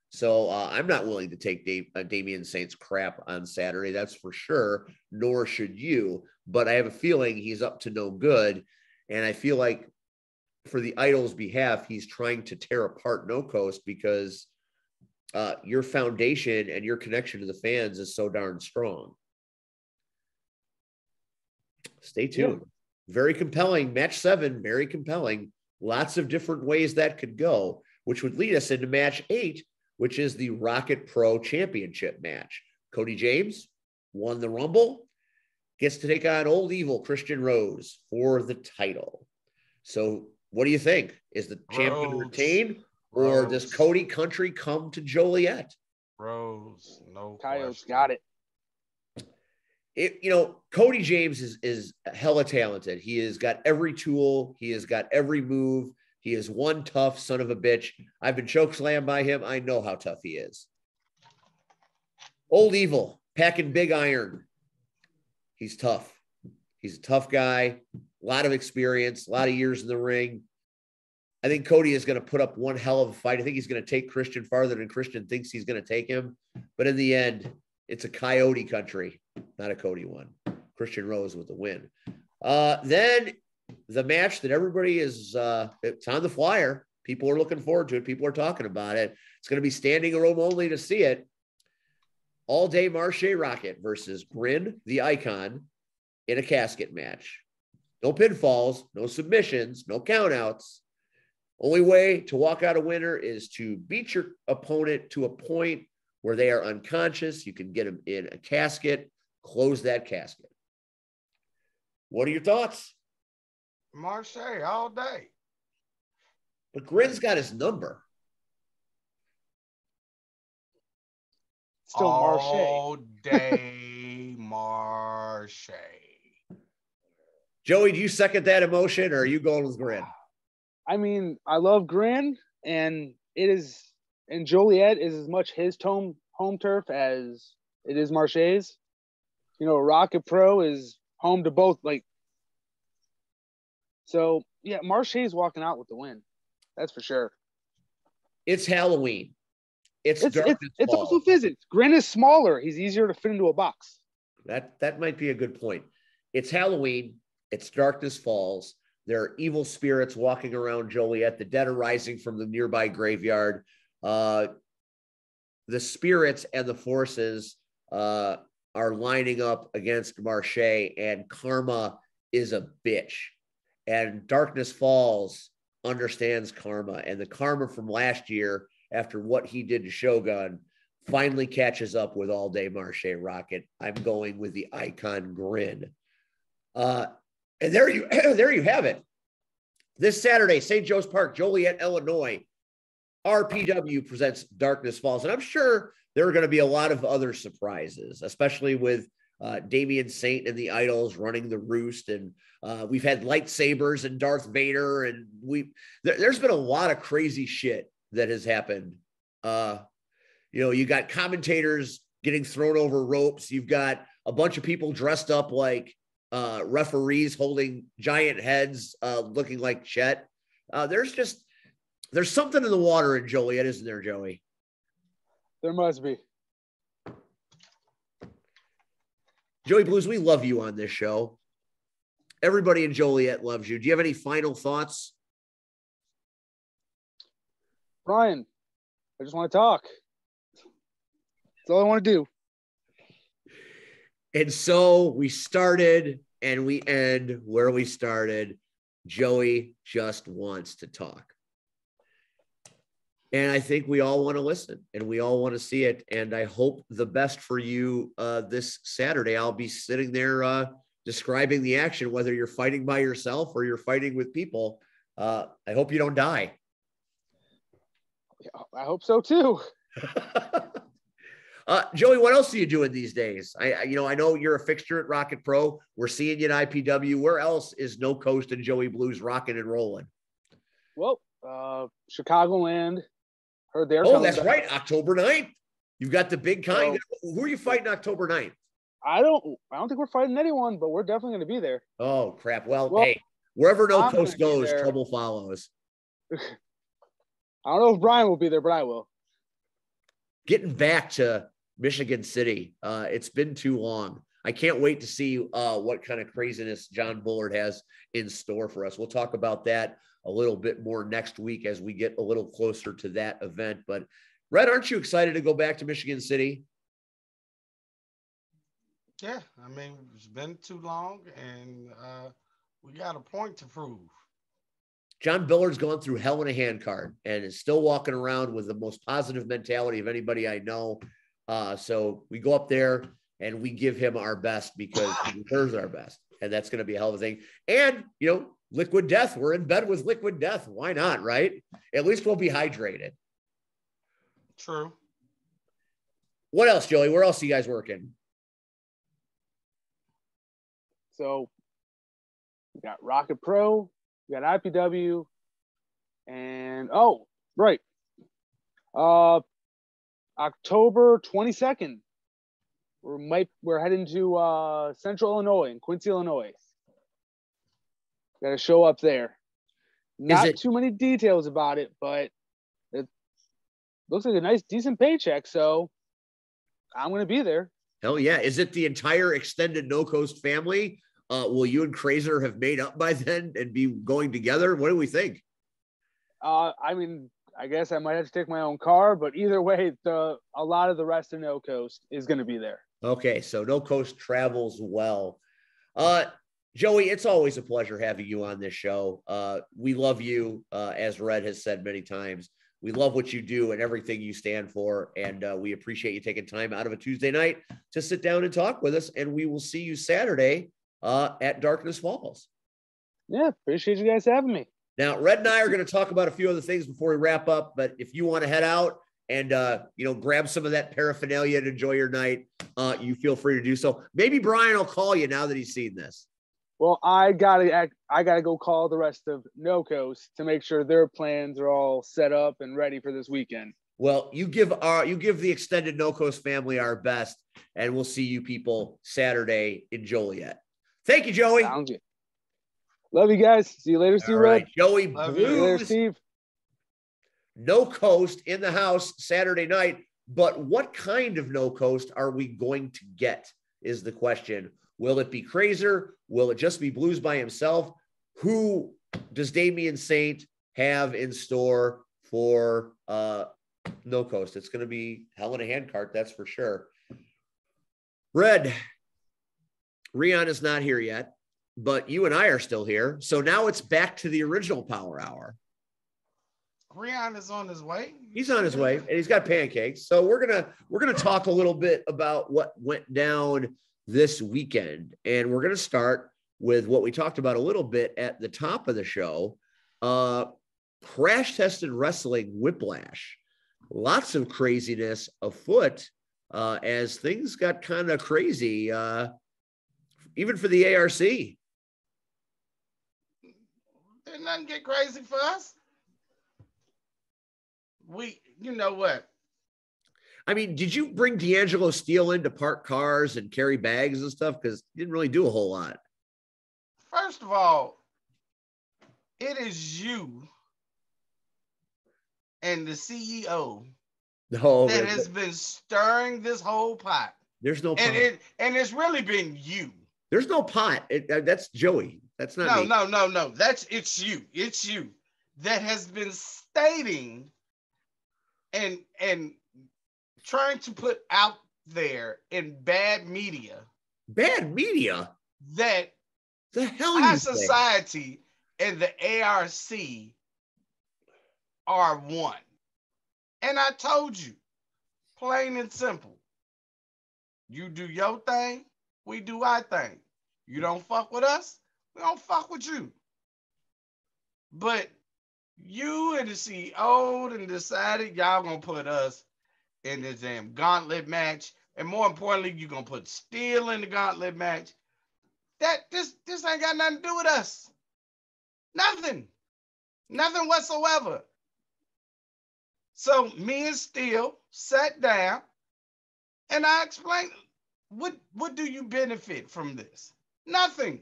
So I'm not willing to take Damian Saint's crap on Saturday. That's for sure. Nor should you. But I have a feeling he's up to no good. And I feel like for the Idols' behalf, he's trying to tear apart No Coast because your foundation and your connection to the fans is so darn strong. Stay tuned. Yeah. Very compelling. Match 7, very compelling. Lots of different ways that could go, which would lead us into match 8, which is the Rocket Pro Championship match. Cody James won the Rumble, gets to take on Old Evil Christian Rose for the title. So what do you think? Is the champion retained, or does Cody Country come to Joliet? Rose, no Coyotes question. got it. Cody James is hella talented. He has got every tool. He has got every move. He is one tough son of a bitch. I've been chokeslammed by him. I know how tough he is. Old Evil, packing big iron. He's tough. He's a tough guy. A lot of experience, a lot of years in the ring. I think Cody is going to put up one hell of a fight. I think he's going to take Christian farther than Christian thinks he's going to take him. But in the end, it's a Coyote country, not a Cody one. Christian Rose with the win. Then the match that everybody is, it's on the flyer. People are looking forward to it. People are talking about it. It's going to be standing room only to see it. All Day Marche Rocket versus Grin, the Icon, in a casket match. No pinfalls, no submissions, no countouts. Only way to walk out a winner is to beat your opponent to a point where they are unconscious. You can get them in a casket, close that casket. What are your thoughts? Marche all day. But Grin's got his number. Still all day Marche. Joey, do you second that emotion, or are you going with Grin? I mean, I love Grin, and Joliet is as much his home turf as it is Marche's. Rocket Pro is home to both. So yeah, Marche's walking out with the win. That's for sure. It's Halloween. It's also physics. Grin is smaller. He's easier to fit into a box. That might be a good point. It's Halloween. It's Darkness Falls. There are evil spirits walking around Joliet. The dead are rising from the nearby graveyard. The spirits and the forces are lining up against Marche, and Karma is a bitch. And Darkness Falls understands Karma, and the Karma from last year, after what he did to Shogun, finally catches up with All Day Marche Rocket. I'm going with the Icon Grin. And there you have it. This Saturday, St. Joe's Park, Joliet, Illinois, RPW presents Darkness Falls. And I'm sure there are going to be a lot of other surprises, especially with Damian Saint and the Idols running the roost. And we've had lightsabers and Darth Vader. And there's been a lot of crazy shit that has happened. You got commentators getting thrown over ropes. You've got a bunch of people dressed up like referees holding giant heads, looking like Chet. There's something in the water in Joliet, isn't there, Joey? There must be. Joey Blues, we love you on this show. Everybody in Joliet loves you. Do you have any final thoughts? Brian, I just want to talk. That's all I want to do. And so we started and we end where we started. Joey just wants to talk. And I think we all want to listen and we all want to see it. And I hope the best for you this Saturday. I'll be sitting there describing the action, whether you're fighting by yourself or you're fighting with people. I hope you don't die. I hope so too. Joey, what else are you doing these days? I know you're a fixture at Rocket Pro. We're seeing you at IPW. Where else is No Coast and Joey Blues rocking and rolling? Well, Chicagoland. Heard they're coming back. Right. October 9th. You've got the big kind. Who are you fighting October 9th? I don't think we're fighting anyone, but we're definitely going to be there. Oh, crap. Well, hey, wherever No Coast goes, trouble follows. I don't know if Brian will be there, but I will. Getting back to Michigan City. It's been too long. I can't wait to see what kind of craziness John Bullard has in store for us. We'll talk about that a little bit more next week as we get a little closer to that event. But Red, aren't you excited to go back to Michigan City? Yeah, I mean, it's been too long, and we got a point to prove. John Billard's gone through hell in a handcart and is still walking around with the most positive mentality of anybody I know. So we go up there and we give him our best because he deserves our best. And that's going to be a hell of a thing. And, you know, Liquid Death, we're in bed with Liquid Death. Why not, right? At least we'll be hydrated. True. What else, Joey? Where else are you guys working? So we got Rocket Pro, we got IPW, and right. October 22nd. We're heading to Central Illinois in Quincy, Illinois. Got to show up there. Not too many details about it, but it looks like a nice, decent paycheck. So I'm going to be there. Hell yeah. Is it the entire extended No Coast family? Will you and Crazer have made up by then and be going together? What do we think? I mean, I guess I might have to take my own car, but either way, a lot of the rest of No Coast is going to be there. Okay, so No Coast travels well. Joey, it's always a pleasure having you on this show. We love you, as Red has said many times. We love what you do and everything you stand for, and we appreciate you taking time out of a Tuesday night to sit down and talk with us, and we will see you Saturday at Darkness Falls. Yeah, appreciate you guys having me. Now, Red and I are going to talk about a few other things before we wrap up, but if you want to head out and, grab some of that paraphernalia and enjoy your night, you feel free to do so. Maybe Brian will call you now that he's seen this. Well, I gotta go call the rest of No Coast to make sure their plans are all set up and ready for this weekend. Well, you give the extended No Coast family our best, and we'll see you people Saturday in Joliet. Thank you, Joey. Sounds good. Love you guys. See you later, Steve. Right. Joey Love Blues. See you later, Steve. No Coast in the house Saturday night. But what kind of No Coast are we going to get is the question. Will it be Crazer? Will it just be Blues by himself? Who does Damian Saint have in store for No Coast? It's going to be hell in a handcart, that's for sure. Red, Rion is not here yet, but you and I are still here. So now it's back to the original Power Hour. Rion is on his way. He's on his way, and he's got pancakes. So we're gonna talk a little bit about what went down this weekend, and we're gonna start with what we talked about a little bit at the top of the show. Crash tested wrestling Whiplash. Lots of craziness afoot as things got kind of crazy, even for the ARC. Did nothing get crazy for us? You know what? I mean, did you bring D'Angelo Steele in to park cars and carry bags and stuff? Because he didn't really do a whole lot. First of all, it is you and the CEO that has been stirring this whole pot. There's no pot. And it's really been you. There's no pot. That's Joey. That's not me. No. It's you. It's you that has been stating and trying to put out there in bad media. Bad media? That the hell our society and the ARC are one. And I told you, plain and simple, you do your thing, we do our thing. You don't fuck with us, we don't fuck with you. But you and the CEO and decided y'all gonna put us in this damn gauntlet match. And more importantly, you're gonna put Steele in the gauntlet match. This ain't got nothing to do with us. Nothing whatsoever. So me and Steele sat down and I explained, what do you benefit from this? Nothing.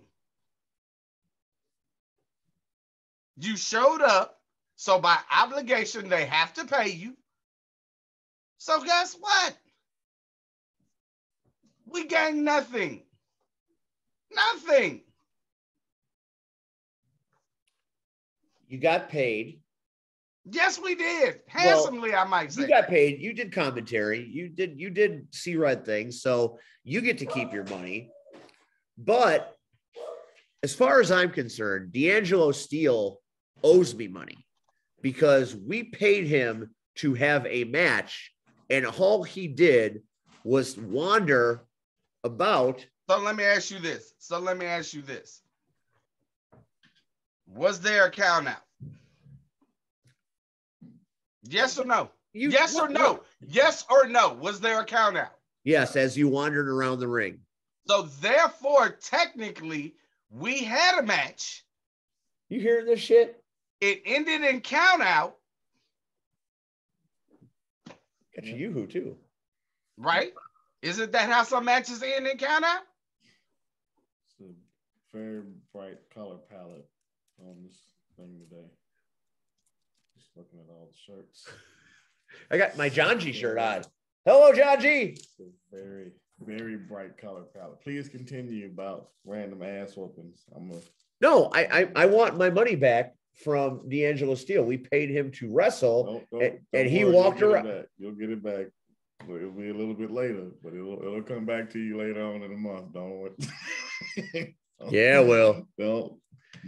You showed up, so by obligation, they have to pay you. So guess what? We gained nothing. Nothing. You got paid. Yes, we did. Handsomely, I might say. You got paid. You did commentary. You did see red things. So you get to keep your money. But as far as I'm concerned, D'Angelo Steele owes me money because we paid him to have a match, and all he did was wander about. So let me ask you this. Was there a count out? Yes or no? Yes or no? Yes or no? Was there a count out? Yes, as you wandered around the ring. So therefore, technically, we had a match. You hearing this shit? It ended in count out. Got you yoo-hoo too. Right? Isn't that how some matches end in count out? It's a very bright color palette on this thing today. Just looking at all the shirts. I got my John G shirt on. Hello, John G. It's a very, very bright color palette. Please continue about random ass whoopings. No, I want my money back from D'Angelo Steele. We paid him to wrestle, and he walked around. You'll get it back. It'll be a little bit later, but it'll come back to you later on in the month. Don't. Yeah, well, don't.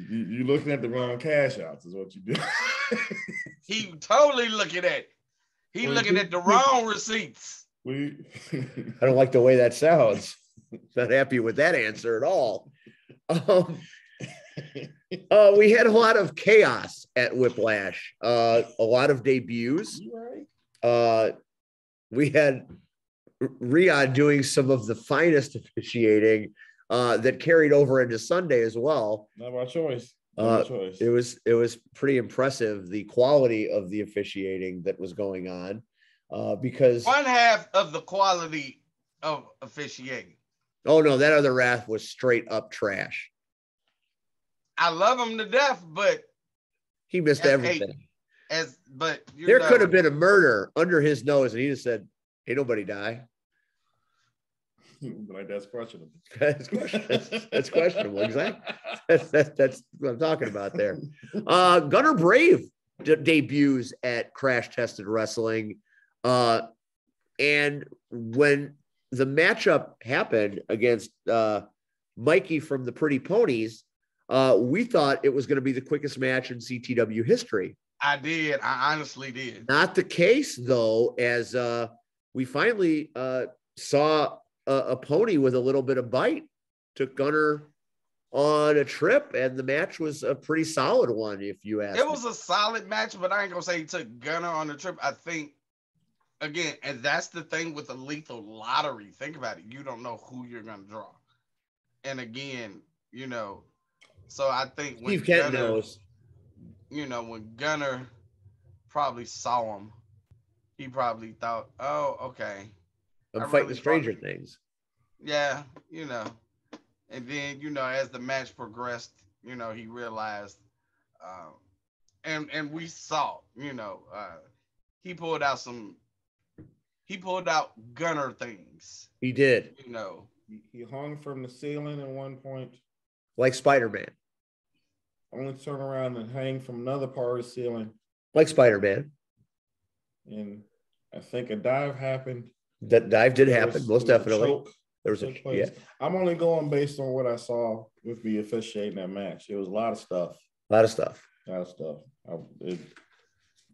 You looking at the wrong cash outs is what you do. He totally looking at it. He looking at the wrong receipts. I don't like the way that sounds. Not happy with that answer at all. We had a lot of chaos at Whiplash. A lot of debuts. We had Riyadh doing some of the finest officiating that carried over into Sunday as well. Not by choice. It was pretty impressive, the quality of the officiating that was going on, because one half of the quality of officiating. Oh no, that other half was straight up trash. I love him to death, but he missed everything. There could have been a murder under his nose, and he just said, "Ain't nobody die." Like that's questionable. That's questionable. Exactly. That's what I'm talking about there. Gunner Brave debuts at Crash Tested Wrestling, and when the matchup happened against Mikey from the Pretty Ponies, we thought it was going to be the quickest match in CTW history. I honestly did. Not the case, though, as we finally saw a pony with a little bit of bite. Took Gunner on a trip, and the match was a pretty solid one, if you ask me. It was a solid match, but I ain't going to say he took Gunner on the trip. I think, again, and that's the thing with the lethal lottery. Think about it. You don't know who you're going to draw. And again, so I think when Steve Kent knows. When Gunner probably saw him, he probably thought, oh, okay. I'm fighting the Stranger Things. Yeah, and then, as the match progressed, he realized, and we saw, he pulled out Gunner things. He did. He hung from the ceiling at one point. Like Spider-Man. Only turn around and hang from another part of the ceiling. Like Spider-Man. And I think a dive happened. That dive did happen, most definitely. There was a I'm only going based on what I saw with me officiating that match. It was a lot of stuff.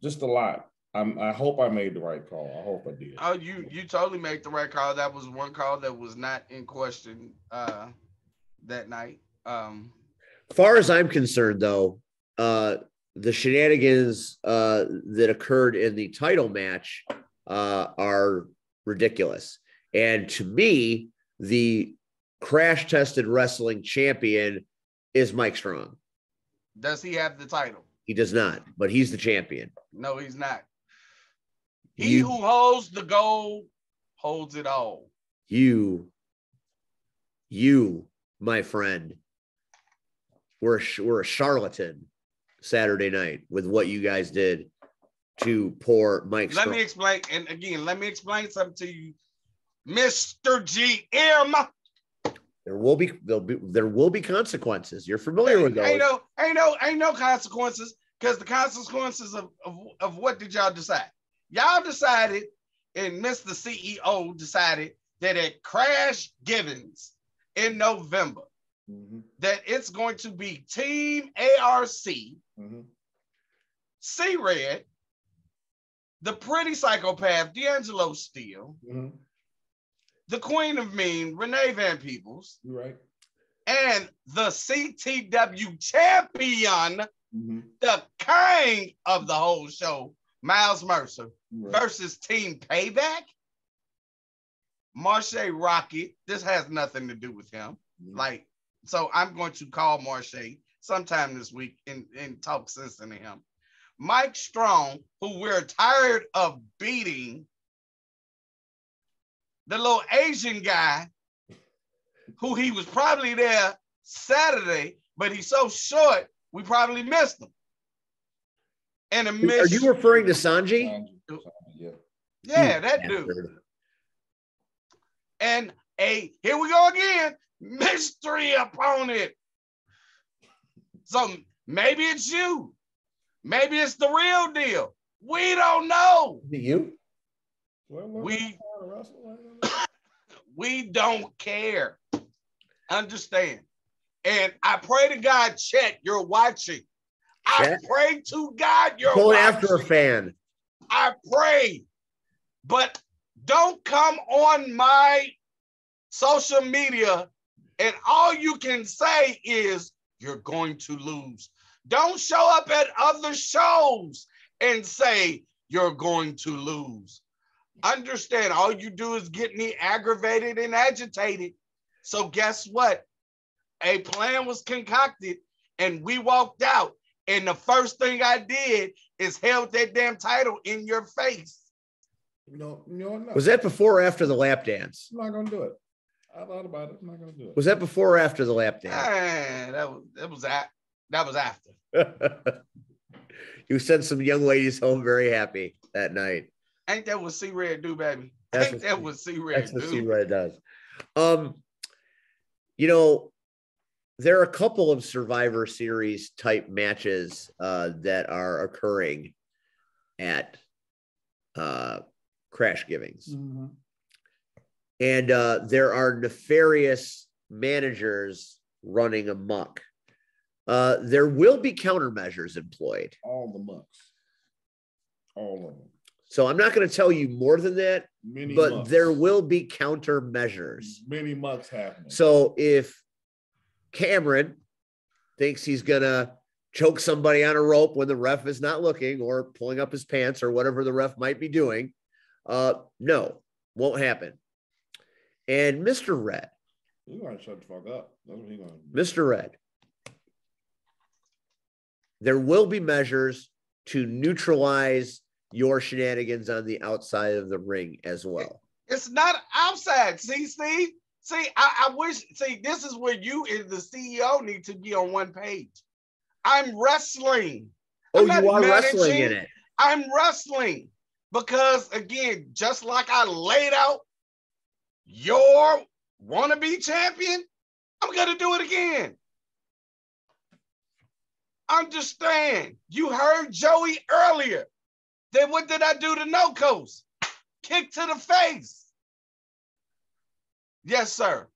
Just a lot. I hope I made the right call. I hope I did. Oh, you totally made the right call. That was one call that was not in question that night. As far as I'm concerned, though, the shenanigans that occurred in the title match are ridiculous. And to me, the Crash Tested Wrestling champion is Mike Strong. Does he have the title? He does not, but he's the champion. No, he's not. He who holds the gold holds it all. You, my friend, we're a charlatan Saturday night with what you guys did to poor Mike Strong. Let me explain something to you, Mr. GM. There will be consequences. You're familiar with those. Ain't no consequences, Because the consequences of what did y'all decide? Y'all decided, and Mr. CEO decided that at Crash Givens in November, that it's going to be Team ARC, C-Red, the pretty psychopath, D'Angelo Steele, the Queen of Mean, Renee Van Peebles, You're right. and the CTW champion, the king of the whole show, Miles Mercer, versus Team Payback, Marche Rocket. This has nothing to do with him. Like, so I'm going to call Marche sometime this week and talk sense into him. Mike Strong, who we're tired of beating, the little Asian guy, who he was probably there Saturday, but he's so short, we probably missed him. And a Are you referring to Sanji? Yeah, that dude. And here we go again, mystery opponent. So maybe it's you. Maybe it's the real deal. We don't know. Is it you? We don't care. Understand. And I pray to God, Chet, you're watching. I pray to God you're going watching. After a fan. I pray. But don't come on my social media and all you can say is you're going to lose. Don't show up at other shows and say you're going to lose. Understand, all you do is get me aggravated and agitated. So guess what? A plan was concocted and we walked out. And the first thing I did is held that damn title in your face. No. Was that before or after the lap dance? I'm not going to do it. I thought about it. I'm not going to do it. Was that before or after the lap dance? That was after. You sent some young ladies home very happy that night. Ain't that what C-Red do, baby? Ain't that what C-Red do? That's what C-Red does. You know, there are a couple of Survivor Series type matches that are occurring at Crash Givings. And there are nefarious managers running amok. There will be countermeasures employed. All the mucks. All of them. So I'm not going to tell you more than that, but mucks. there will be countermeasures. Many mucks happening. So if Cameron thinks he's going to choke somebody on a rope when the ref is not looking or pulling up his pants or whatever the ref might be doing, no, won't happen. And Mr. Red. He's going to shut the fuck up. That's what he's going to do. Mr. Red. There will be measures to neutralize your shenanigans on the outside of the ring as well. It's not outside. See, Steve? See, I wish, this is where you as the CEO need to be on one page. I'm wrestling. Oh, you are wrestling in it. I'm wrestling because, again, just like I laid out your wannabe champion, I'm going to do it again. Understand, you heard Joey earlier. Then what did I do to No Coast? Kick to the face. Yes, sir.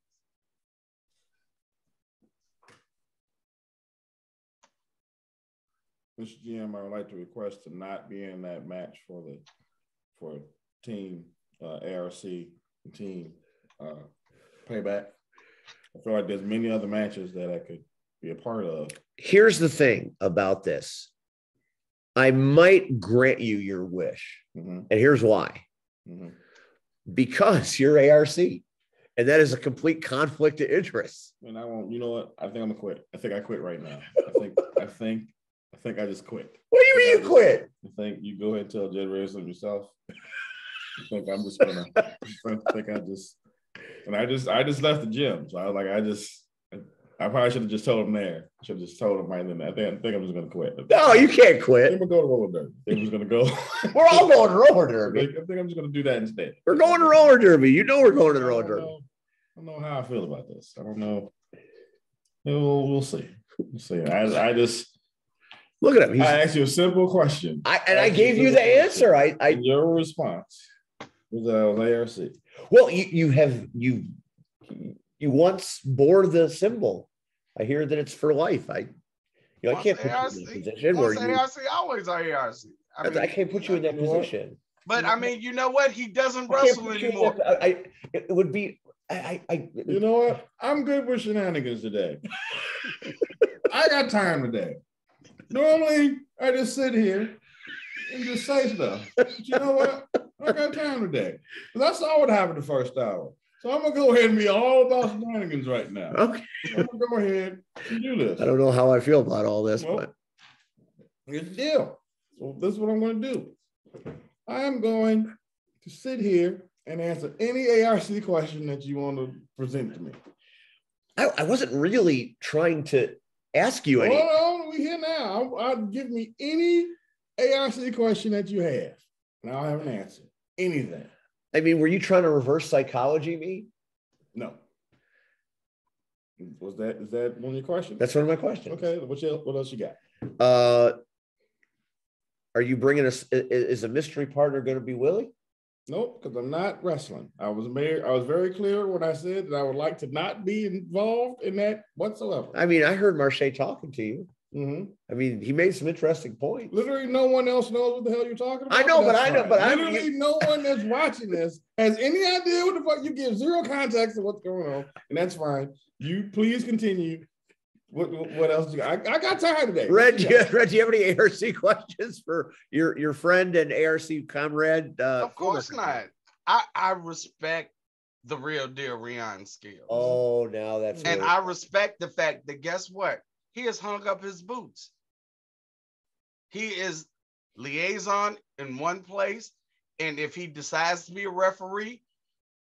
Mr. GM, I would like to request to not be in that match for team ARC and team Payback. I feel like there's many other matches that I could be a part of. Here's the thing about this. I might grant you your wish. And here's why. Because you're ARC. And that is a complete conflict of interest. And I won't, you know what? I think I'm gonna quit. I think I quit right now. I think I just quit. What do you mean you quit? I think you go ahead and tell Jed Wrestling yourself. I think I'm just gonna I just left the gym. So I was like, I probably should have just told him there. I should have just told him right then. I think I'm just going to quit. No, you can't quit. I'm going to go to roller derby. I'm just going to go. We're all going to roller derby. I think I'm just going to do that instead. We're going to roller derby. You know we're going to the roller derby. I don't know how I feel about this. I don't know. We'll see. We'll see. I just Look at him. I asked you a simple question. I gave you the answer. And your response was ARC. Well, you once bore the symbol. I hear that it's for life. I can't put you in that position where ARC, always ARC. I can't put you in that position. But I mean, you know what? He doesn't wrestle anymore. It would be. You know what? I'm good with shenanigans today. I got time today. Normally, I just sit here and just say stuff. But you know what? I got time today. That's all what happened the first hour. So I'm gonna go ahead and be all about shenanigans right now. Okay. I'm gonna go ahead and do this. I don't know how I feel about all this, but here's the deal. So this is what I'm gonna do. I am going to sit here and answer any ARC question that you want to present to me. I wasn't really trying to ask you any. Hold on, we here now. I'll give me any ARC question that you have, and I'll have an answer. Anything. I mean, were you trying to reverse psychology me? No. Is that one of your questions? That's one of my questions. Okay. What else you got? Are you bringing us? Is a mystery partner going to be Willie? Nope, because I'm not wrestling. I was very clear when I said that I would like to not be involved in that whatsoever. I mean, I heard Marche talking to you. Mm-hmm. I mean, he made some interesting points. Literally, no one else knows what the hell you're talking about. I know, but literally, no one that's watching this has any idea what the fuck. You give zero context of what's going on, and that's fine. You please continue. What else do you got? I got time today. Red, do you have any ARC questions for your friend and ARC comrade? Of course not. I respect the real deal Rion Scales. Oh, now that's and I respect the fact that guess what? He has hung up his boots. He is liaison in one place, and if he decides to be a referee,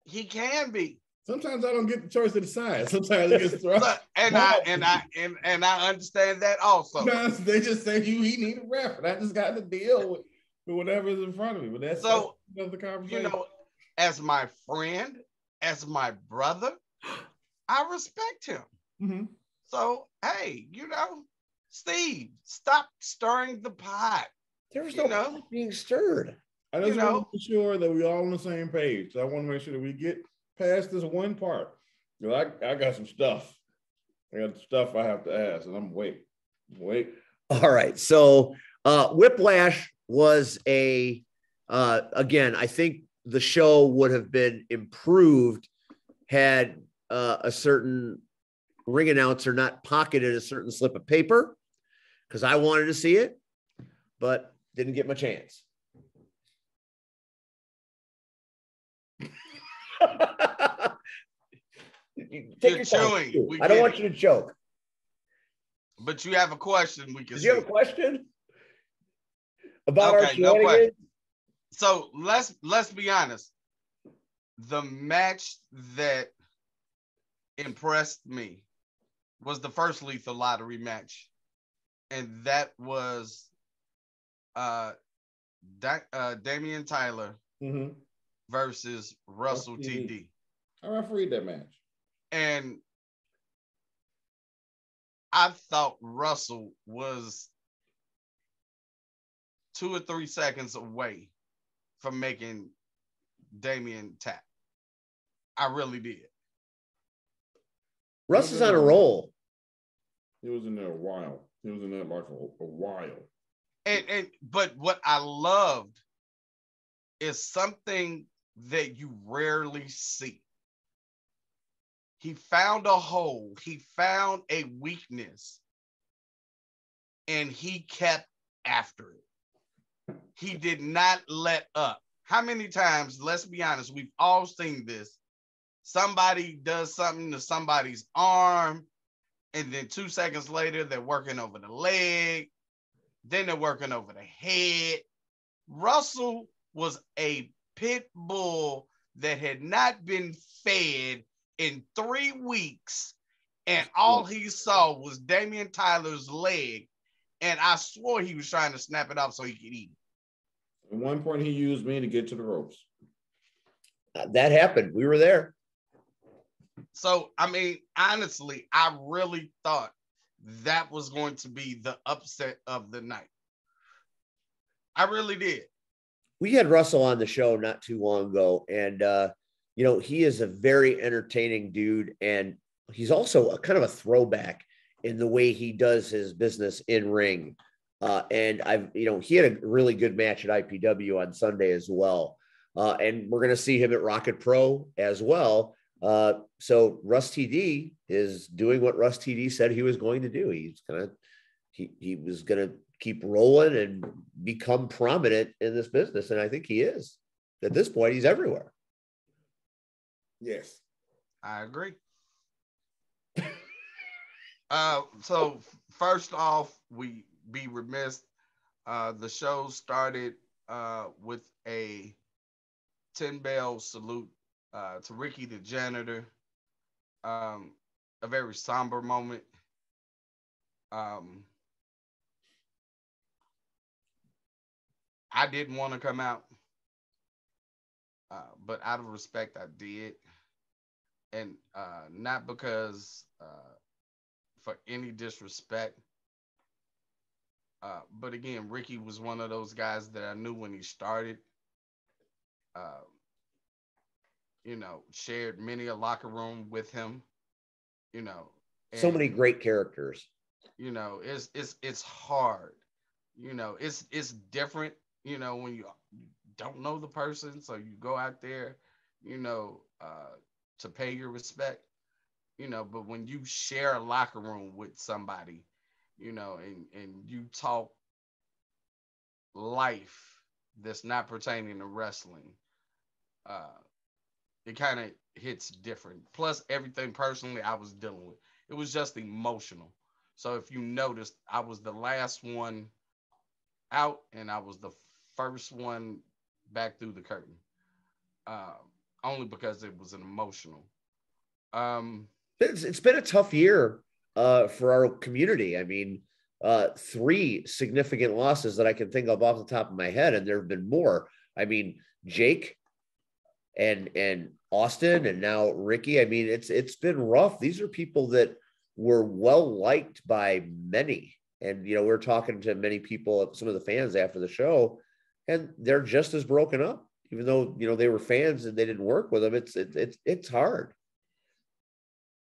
he can be. Sometimes I don't get the choice to decide. Sometimes it gets thrown. and I understand that also. Sometimes they just say he need a ref, and I just got to deal with whatever is in front of me. But that's the conversation. You know, as my friend, as my brother, I respect him. Mm-hmm. So hey, Steve, stop stirring the pot. There was no pot being stirred. I just want to make sure that we're all on the same page. So I want to make sure that we get past this one part. I got some stuff. I got stuff I have to ask, and I'm wait. All right. So Whiplash was again, I think the show would have been improved had a certain ring announcer not pocketed a certain slip of paper, because I wanted to see it, but didn't get my chance. You're chewing. I don't want you to choke. But you have a question. Did you have a question about our shenanigans? No question. So let's be honest. The match that impressed me was the first Lethal Lottery match, and that was Damian Tyler versus Russell TD. I refereed that match. And I thought Russell was 2 or 3 seconds away from making Damian tap. I really did. Russ is on a roll. He was in there a while. He was in there like a while. But what I loved is something that you rarely see. He found a hole. He found a weakness, and he kept after it. He did not let up. How many times, let's be honest, we've all seen this. Somebody does something to somebody's arm, and then 2 seconds later, they're working over the leg. Then they're working over the head. Russell was a pit bull that had not been fed in 3 weeks, and all he saw was Damian Tyler's leg, and I swore he was trying to snap it off so he could eat it. At one point, he used me to get to the ropes. That happened. We were there. So, I mean, honestly, I really thought that was going to be the upset of the night. I really did. We had Russell on the show not too long ago, and he is a very entertaining dude, and he's also a kind of a throwback in the way he does his business in ring. And he had a really good match at IPW on Sunday as well. And we're going to see him at Rocket Pro as well. So Russ TD is doing what Russ TD said he was going to do. He was going to keep rolling and become prominent in this business. And I think he is. At this point, he's everywhere. Yes. I agree. So first off, we be remiss. The show started with a 10-bell salute to Ricky the janitor. A very somber moment. I didn't want to come out, but out of respect, I did. And not because for any disrespect, but again, Ricky was one of those guys that I knew when he started. Shared many a locker room with him. So many great characters. It's hard. It's different. When you don't know the person, so you go out there, to pay your respect. But when you share a locker room with somebody, and you talk life that's not pertaining to wrestling, it kind of hits different. Plus everything personally I was dealing with, it was just emotional. So if you noticed, I was the last one out and I was the first one back through the curtain, only because it was an emotional. It's been a tough year for our community. I mean, 3 significant losses that I can think of off the top of my head, and there have been more. I mean, Jake and Austin, and now Ricky. I mean, it's been rough. These are people that were well liked by many, and we're talking to many people, some of the fans after the show, and they're just as broken up, even though they were fans and they didn't work with them. It's hard.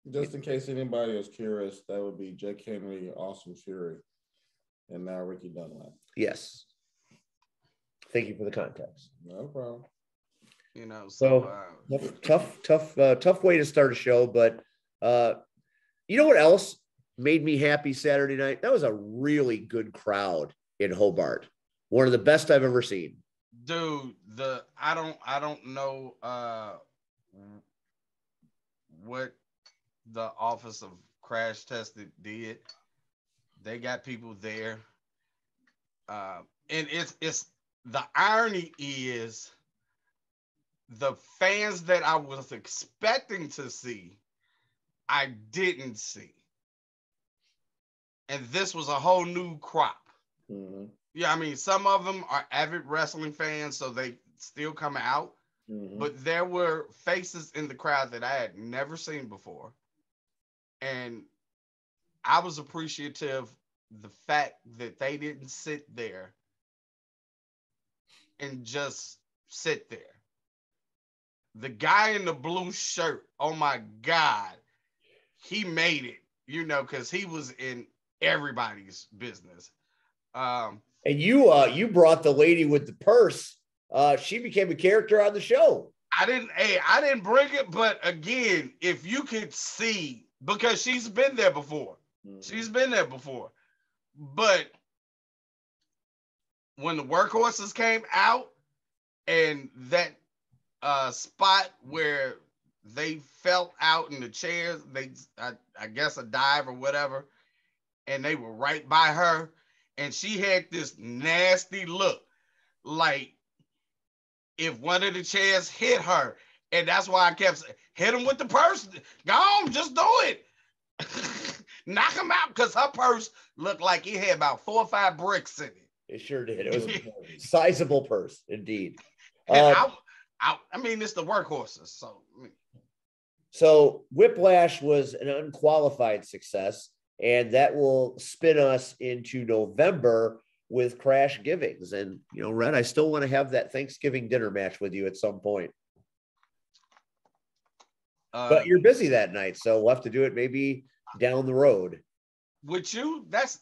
Just in case anybody is curious, that would be Jake Henry, Austin Fury, and now Ricky Dunlap. Yes. Thank you for the context. No problem. Tough way to start a show, but you know what else made me happy Saturday night? That was a really good crowd in Hobart. One of the best I've ever seen. Dude, I don't know what the Office of Crash Tested did. They got people there. And it's the irony is the fans that I was expecting to see, I didn't see. And this was a whole new crop. Mm-hmm. Yeah, I mean, some of them are avid wrestling fans, so they still come out. Mm-hmm. But there were faces in the crowd that I had never seen before. And I was appreciative the fact that they didn't sit there and just sit there. The guy in the blue shirt, oh my God, he made it, because he was in everybody's business. And you brought the lady with the purse. She became a character on the show. I didn't bring it, but again, if you could see, because she's been there before. Mm-hmm. She's been there before. But when the workhorses came out and that spot where they fell out in the chairs, I guess a dive or whatever, and they were right by her, and she had this nasty look, like if one of the chairs hit her, and that's why I kept saying, hit him with the purse, go on, just do it. Knock him out, because her purse looked like it had about 4 or 5 bricks in it. It sure did. It was a sizable purse, indeed. I mean, it's the workhorses. So Whiplash was an unqualified success. And that will spin us into November with Crash Givings. And, you know, Red, I still want to have that Thanksgiving dinner match with you at some point. But you're busy that night, so we'll have to do it maybe down the road. With you, that's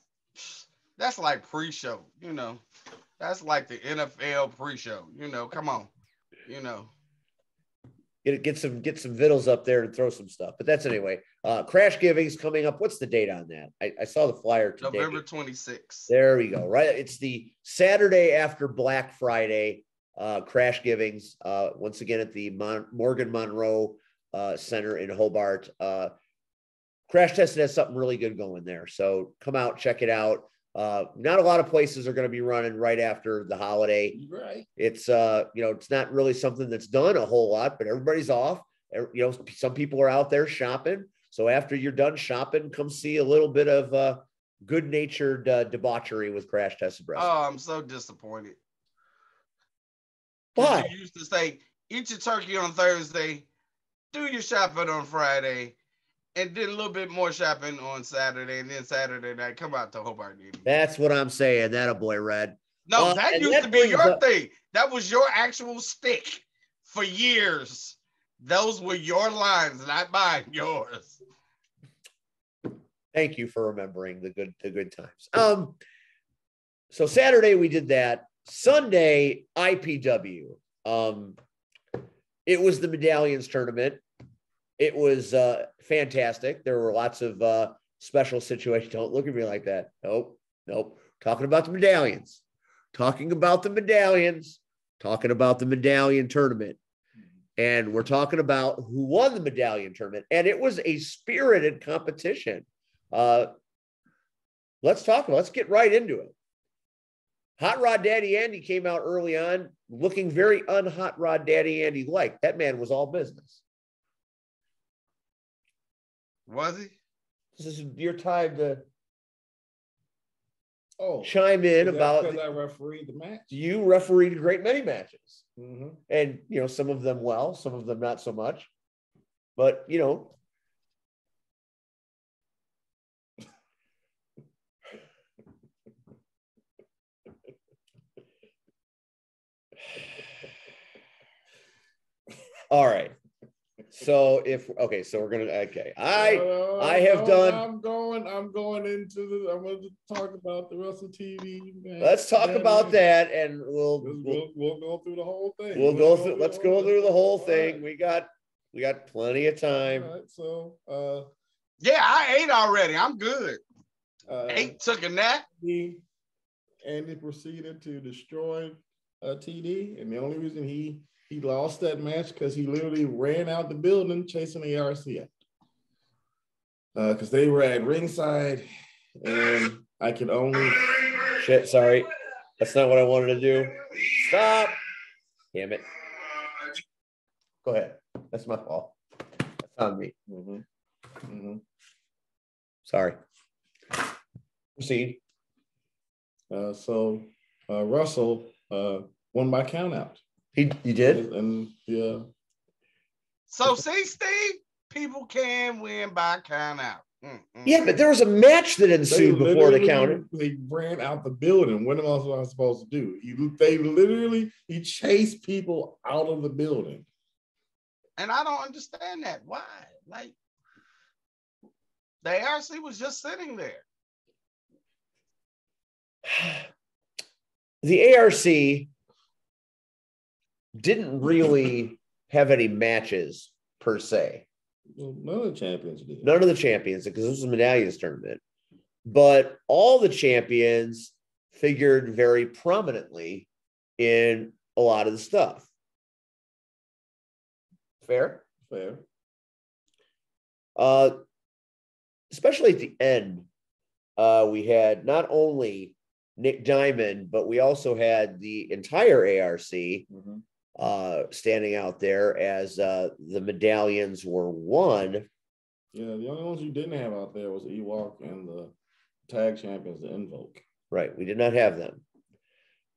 like pre-show, you know. That's like the NFL pre-show, you know. Come on, you know. Get some vittles up there and throw some stuff. But that's anyway. Crash Givings coming up. What's the date on that? I saw the flyer today. November 26th. There we go. Right. It's the Saturday after Black Friday. Crash Givings. Once again at the Morgan Monroe Center in Hobart. Crash Tested has something really good going there. So come out, check it out. Not a lot of places are going to be running right after the holiday. Right. It's it's not really something that's done a whole lot, but everybody's off. You know, some people are out there shopping. So after you're done shopping, come see a little bit of good-natured debauchery with Crash Tested Wrestling. Oh, I'm so disappointed. Why? You used to say, eat your turkey on Thursday, do your shopping on Friday, and did a little bit more shopping on Saturday, and then Saturday night, come out to Hobart. That's what I'm saying. That a boy, Red. No, that used to be your thing. That was your actual stick for years. Those were your lines, not mine, yours. Thank you for remembering the good times. So Saturday we did that. Sunday, IPW. It was the Medallions tournament. It was fantastic. There were lots of special situations. Don't look at me like that. Nope. Talking about the Medallions. Talking about the Medallion tournament. And we're talking about who won the Medallion tournament. And it was a spirited competition. Let's get right into it. Hot Rod Daddy Andy came out early on looking very un-Hot Rod Daddy Andy-like. That man was all business. Was he? This is your time to Oh, chime in about because I refereed the match. You refereed a great many matches, Mm-hmm. and you know some of them well, some of them not so much. But you know, all right. So we're gonna I have done. I'm going into the. I'm going to talk about the Wrestle TV. Man. Let's talk about that, and we'll go through the whole thing. Let's go through the whole thing. Right. We got plenty of time. All right, so yeah, I ate already. I'm good. Ate, took a nap. Andy proceeded to destroy TD, and the only reason he lost that match because he literally ran out the building chasing the ARC because they were at ringside, and I could only sorry, that's not what I wanted to do. Stop! Damn it! Go ahead. That's my fault. That's on me. Mm-hmm. Mm-hmm. Sorry. Proceed. So Russell won by countout. You did? And yeah. So see, Steve, people can win by count out. Yeah, but there was a match that ensued before the counter. They ran out the building. What else was I supposed to do? He chased people out of the building. And I don't understand that. Why? Like, the ARC was just sitting there. The ARC didn't really have any matches per se. Well, none of the champions did. None of the champions, because this was a Medallions tournament. But all the champions figured very prominently in a lot of the stuff. Fair? Fair. Especially at the end, we had not only Nick Diamond, but we also had the entire ARC standing out there as the Medallions were won. Yeah, the only ones you didn't have out there was Ewok and the tag champions, the Invoke. Right, we did not have them.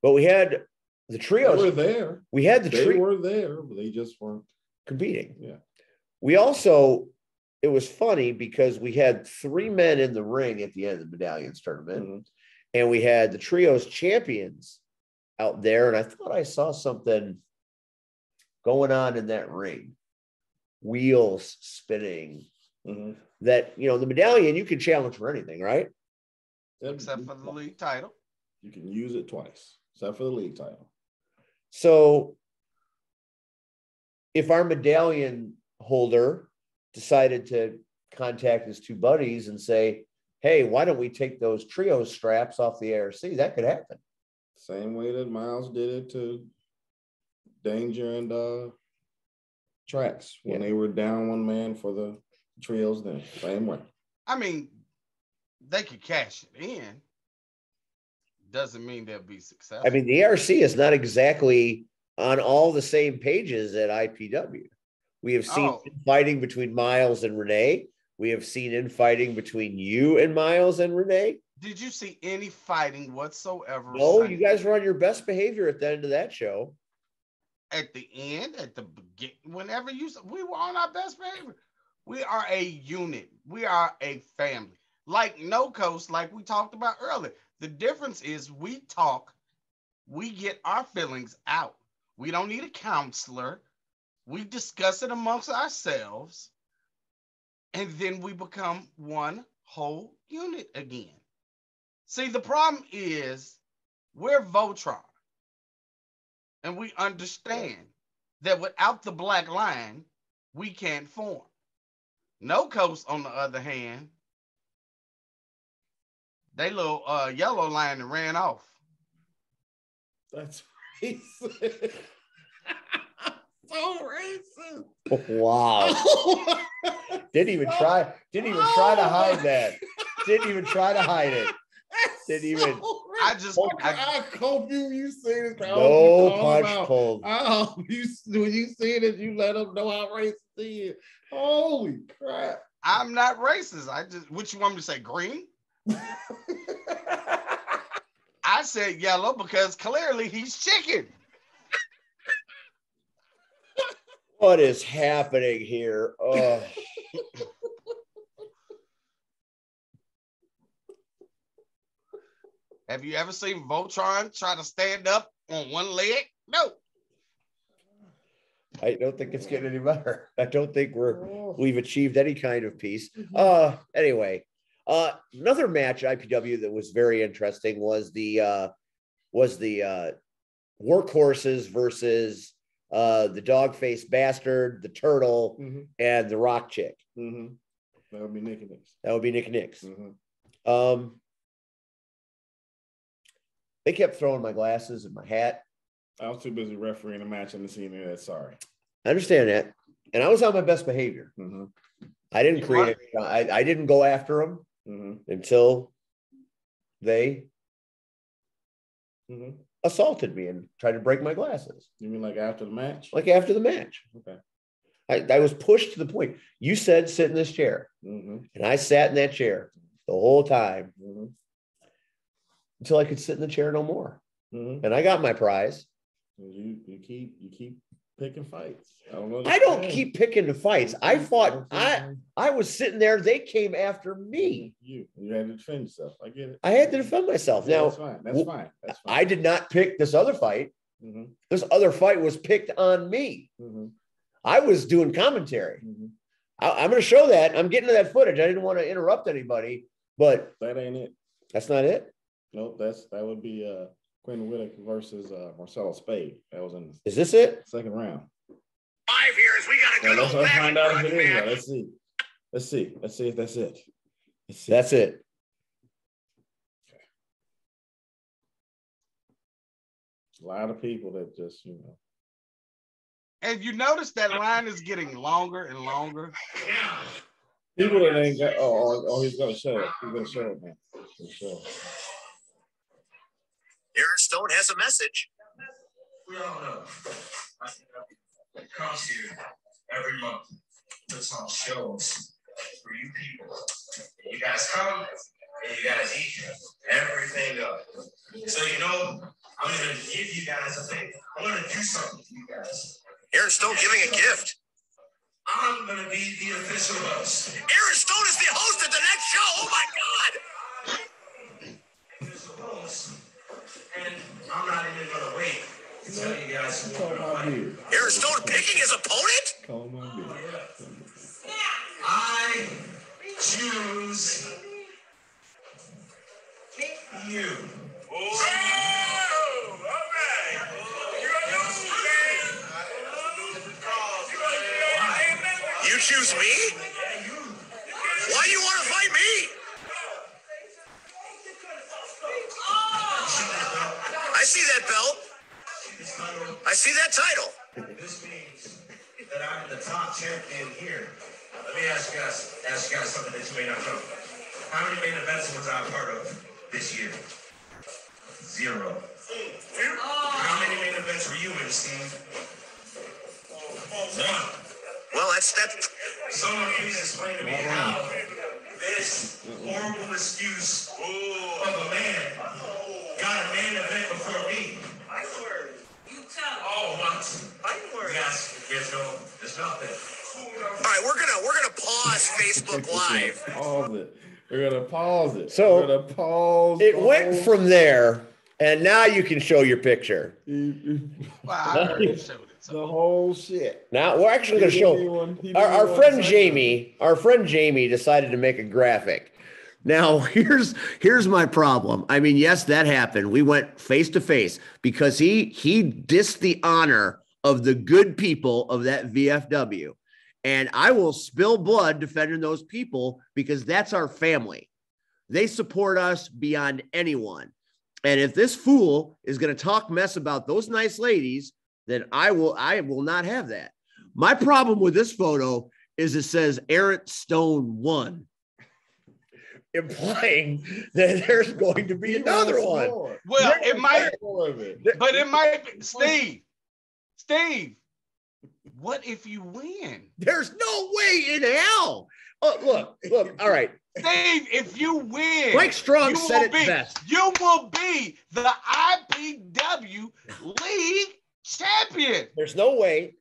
But we had the trios. They were there. We had the They were there, but they just weren't competing. Yeah. We also it was funny because we had 3 men in the ring at the end of the Medallions tournament, and we had the trios champions out there. And I thought I saw something going on in that ring, wheels spinning. That, you know, the medallion, you can challenge for anything, right? Except for the league title. You can use it twice, except for the league title. So if our medallion holder decided to contact his 2 buddies and say, hey, why don't we take those trio straps off the ARC? That could happen. Same way that Miles did it to Danger and Trax when they were down 1 man for the trios then. Same way. I mean, they could cash it in. Doesn't mean they'll be successful. I mean, the ARC is not exactly on all the same pages at IPW. We have seen fighting between Miles and Renee. We have seen infighting between you and Miles and Renee. Did you see any fighting whatsoever? No, you guys were on your best behavior at the end of that show. At the end, at the beginning, whenever we were on our best behavior. We are a unit. We are a family. Like No Coast, like we talked about earlier. The difference is we talk, we get our feelings out. We don't need a counselor. We discuss it amongst ourselves. And then we become one whole unit again. See, the problem is we're Voltron. And we understand that without the black line, we can't form. No Coast, on the other hand, they little yellow line and ran off. That's racist. So racist. Wow. Didn't even try to hide that. Didn't even try to hide it. Didn't even. I hope you say this. No punch pulled. Oh, when you say this, you let them know how racist he is. Holy crap. I'm not racist. What you want me to say, green? I said yellow because clearly he's chicken. What is happening here? Oh. Have you ever seen Voltron try to stand up on one leg? No. I don't think it's getting any better. I don't think we've achieved any kind of peace. Anyway, another match IPW that was very interesting was the Workhorses versus the Dog-Faced Bastard, the Turtle, and the Rock Chick. That would be Nick and Nix. That would be Nick and Nix. They kept throwing my glasses and my hat. I was too busy refereeing a match in the scene there. Sorry. I understand that. And I was on my best behavior. I didn't create it. I didn't go after them until they assaulted me and tried to break my glasses. You mean like after the match? Like after the match. Okay. I was pushed to the point. You said sit in this chair. And I sat in that chair the whole time until I could sit in the chair no more. And I got my prize. You keep picking fights. I don't keep picking the fights. I fought. I was sitting there. They came after me. You had to defend yourself. I get it. I had to defend myself. Now that's fine. That's fine. I did not pick this other fight. This other fight was picked on me. I was doing commentary. I'm going to show that. I'm getting to that footage. I didn't want to interrupt anybody, but that ain't it. That's not it. Nope. That would be Quinn Whitaker versus Marcelo Spade. That was in. Is this it? Second round. 5 years. We got to go. Let's find out if it is. Let's see if that's it. That's it. Okay. A lot of people that just And you notice that line is getting longer and longer. People that ain't got. Oh, he's gonna show it. He's gonna show it, man. Aaron Stone has a message. We all know it comes here every month, puts on shows for you people. And you guys come and you guys eat everything up. So I'm gonna give you guys a favor. I'm gonna do something for you guys. Aaron Stone giving a gift. I'm going to be the official host. Aaron Stone is the host of the next show. Oh my God! Official host. And I'm not even going to wait to tell you guys who Call I'm my going to beard. Aaron Stone picking his opponent? Call my beard. I choose you. You choose me? Why do you want to fight me? I see that belt. I see that title. This means that I'm the top champion here. Let me ask you guys something that you may not know. How many main events was I a part of this year? 0. How many main events were you in, Steve? 1. Well, that's Someone please explain to me how this horrible excuse of a man got a main event before me. Oh, what? Yes, there's nothing. all right. We're gonna pause Facebook Live. Pause it. We're gonna pause it. So, we're gonna pause. It the went whole from there, and now you can show your picture. Well, I already showed it. the So. whole shit. Now we're actually going to show our friend Jamie. Our friend Jamie decided to make a graphic. Now here's my problem. I mean, yes, that happened. We went face to face because he dissed the honor of the good people of that VFW, and I will spill blood defending those people because that's our family. They support us beyond anyone. And if this fool is going to talk mess about those nice ladies, then I will not have that. My problem with this photo is it says Aaron Stone won, implying that there's going to be another one. Well, it might, but it might be Steve, what if you win? There's no way in hell. Oh, look. All right. Steve, if you win, Mike Strong said it best. You will be the IPW League champion. There's no way.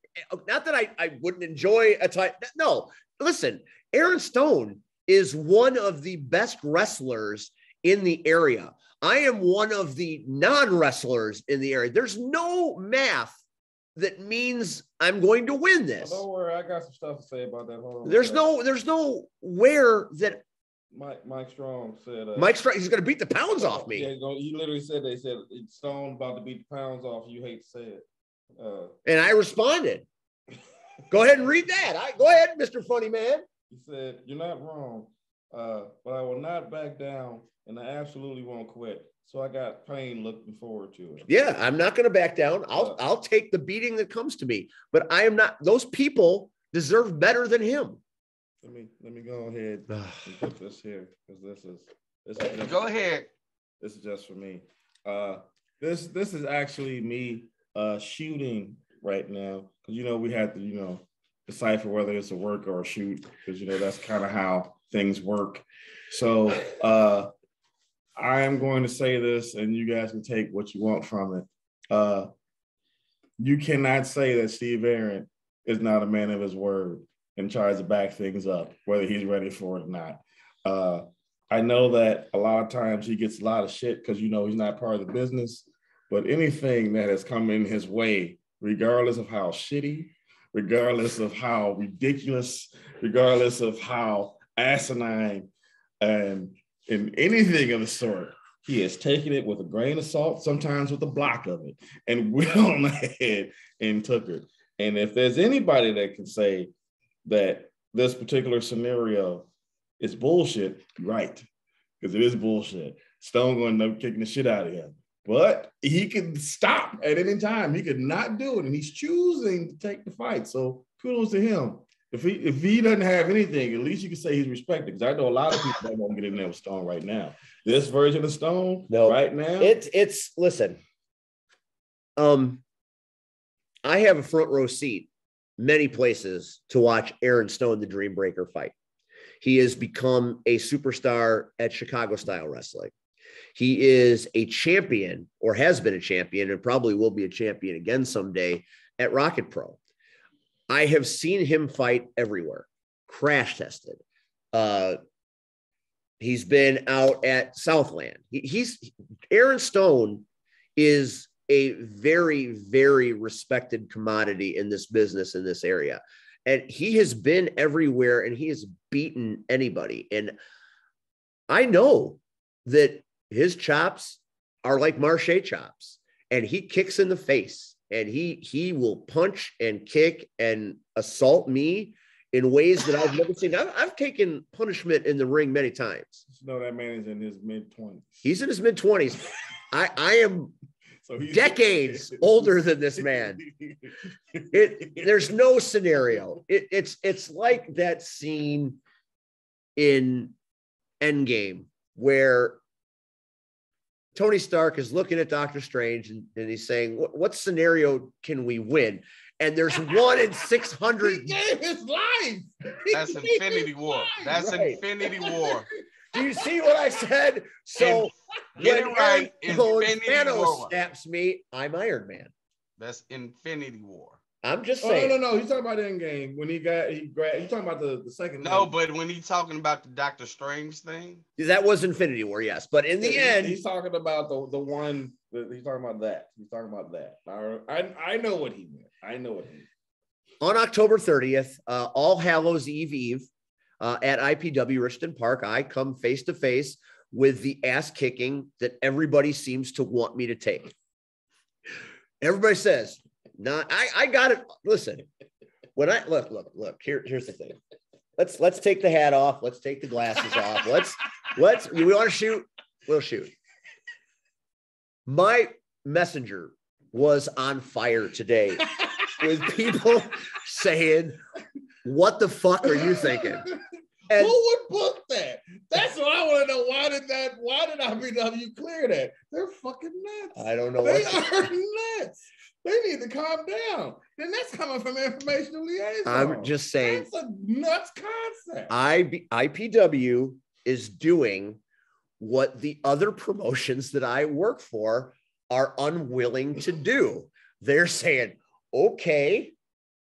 Not that I wouldn't enjoy a title. No, listen, Aaron Stone is one of the best wrestlers in the area. I am one of the non-wrestlers in the area. There's no math that means I'm going to win this. Don't worry, I got some stuff to say about that. Hold on. There's no where that Mike Strong said Mike Strong, he's going to beat the pounds off me. Yeah, he literally said Stone about to beat the pounds off you. Hate to say it. And I responded. Go ahead and read that. Go ahead, Mr. Funny Man. He said, "You're not wrong, but I will not back down, and I absolutely won't quit. So I got pain looking forward to it." Yeah, I'm not going to back down. I'll take the beating that comes to me, but I am not. Those people deserve better than him. Let me go ahead and put this here because this is just, go ahead. This is just for me. This is actually me shooting right now because we had to decipher whether it's a work or a shoot because that's kind of how things work. So I am going to say this, and you guys can take what you want from it. You cannot say that Steve Aaron is not a man of his word and tries to back things up, whether he's ready for it or not. I know that a lot of times he gets a lot of shit because, he's not part of the business, but anything that has come in his way, regardless of how shitty, regardless of how ridiculous, regardless of how asinine, and in anything of the sort, he has taken it with a grain of salt, sometimes with a block of it, and went on ahead and took it. And if there's anybody that can say that this particular scenario is bullshit, right, because it is bullshit. Stone going to end up kicking the shit out of him. But he can stop at any time. He could not do it, and he's choosing to take the fight. So kudos to him. If he doesn't have anything, at least you can say he's respected. Because I know a lot of people don't want to get in there with Stone right now. This version of Stone, right now, it's listen. I have a front row seat many places to watch Aaron Stone, the Dream Breaker, fight. He has become a superstar at Chicago style wrestling. He is a champion, or has been a champion, and probably will be a champion again someday at Rocket Pro. I have seen him fight everywhere, crash tested. He's been out at Southland. Aaron Stone is a very, very respected commodity in this business, in this area. And he has been everywhere and he has beaten anybody. And I know that his chops are like Marche chops, and he kicks in the face, and he will punch and kick and assault me in ways that I've never seen. I've taken punishment in the ring many times. You know, that man is in his mid-20s. He's in his mid-20s. I am decades older than this man. There's no scenario. It's like that scene in Endgame where Tony Stark is looking at Doctor Strange and he's saying, what scenario can we win? And there's 1 in 600. He gave his life. That's Infinity War. That's right. Infinity War. Do you see what I said? So get it right. Thanos snaps me, I'm Iron Man. That's Infinity War. I'm just saying. No. He's talking about Endgame when he grabbed. He's talking about the second. No, but when he's talking about the Doctor Strange thing, that was Infinity War, yes. But in the end, he's talking about the one. He's talking about that. He's talking about that. I know what he meant. I know what he meant. On October 30th, All Hallows Eve, at IPW Richmond Park, I come face to face with the ass kicking that everybody seems to want me to take. Everybody says, "No, I got it." Listen, when I look, here's the thing. Let's take the hat off. Let's take the glasses off. Let's. We want to shoot. We'll shoot. My messenger was on fire today with people saying, "What the fuck are you thinking?" And who would book that? That's what I want to know. Why did IPW clear that? They're fucking nuts. I don't know. They are nuts. They need to calm down. And that's coming from informational liaison. I'm just saying. That's a nuts concept. IPW is doing what the other promotions that I work for are unwilling to do. They're saying, okay,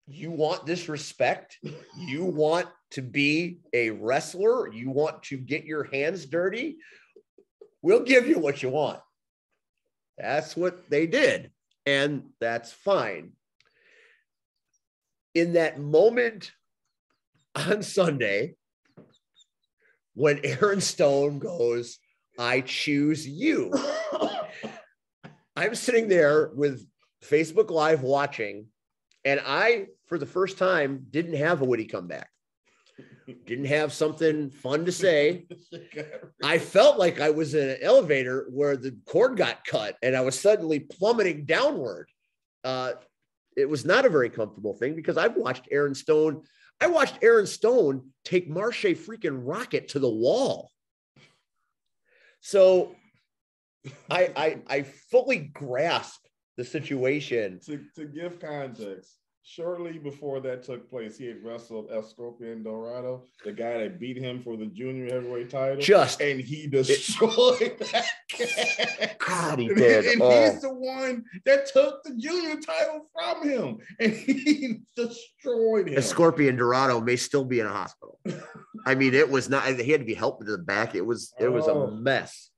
you want this respect? You want to be a wrestler? You want to get your hands dirty? We'll give you what you want. That's what they did. And that's fine. In that moment on Sunday, when Aaron Stone goes, "I choose you," I'm sitting there with Facebook Live watching, and I, for the first time, didn't have a witty comeback. Didn't have something fun to say. I felt like I was in an elevator where the cord got cut and I was suddenly plummeting downward. It was not a very comfortable thing because I watched Aaron Stone take Marche freaking Rocket to the wall. So I fully grasp the situation. To give context, shortly before that took place, he had wrestled El Scorpion Dorado, the guy that beat him for the junior heavyweight title. And he destroyed that cat. God, he did. And he's the one that took the junior title from him. And he destroyed him. El Scorpion Dorado may still be in a hospital. I mean, it was not, he had to be helped to the back. It was a mess.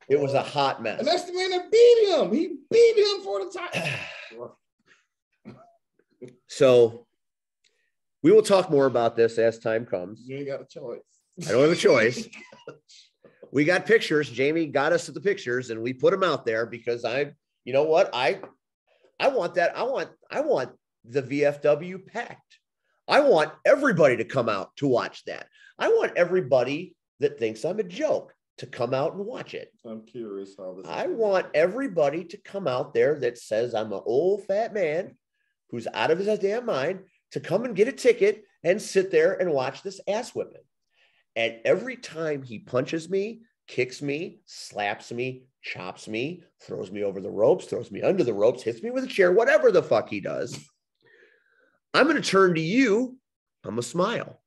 It was a hot mess. And that's the man that beat him. He beat him for the title. So we will talk more about this as time comes. You ain't got a choice. I don't have a choice. We got pictures. Jamie got us to the pictures and we put them out there because you know what? I want that. I want the VFW packed. I want everybody to come out to watch that. I want everybody that thinks I'm a joke to come out and watch it. I'm curious how this I want everybody to come out there that says I'm an old fat man who's out of his damn mind to come and get a ticket and sit there and watch this ass whipping. And every time he punches me, kicks me, slaps me, chops me, throws me over the ropes, throws me under the ropes, hits me with a chair, whatever the fuck he does, I'm going to turn to you. I'm going to smile.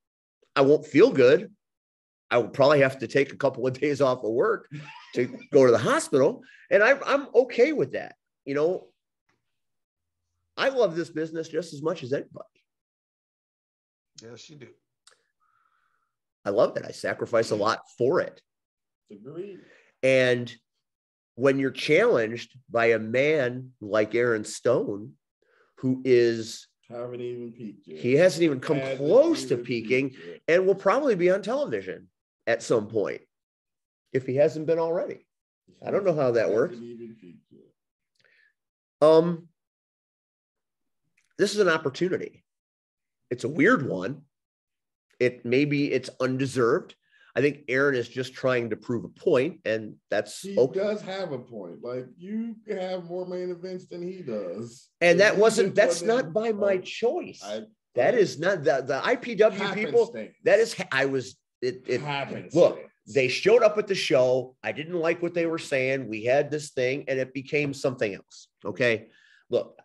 I won't feel good. I will probably have to take a couple of days off of work to go to the hospital. And I'm okay with that. You know, I love this business just as much as anybody. Yes, you do. I love it. I sacrifice a lot for it. Agreed. And when you're challenged by a man like Aaron Stone, who is haven't even peaked yet. He hasn't even come close to peaking and will probably be on television at some point if he hasn't been already. I don't know how that works. This is an opportunity. It's a weird one. It's undeserved. I think Aaron is just trying to prove a point, and he does have a point. Like, you have more main events than he does, and that's not by my choice. That is not the IPW people. That is it happens. Look, they showed up at the show. I didn't like what they were saying. We had this thing, and it became something else. Okay, look,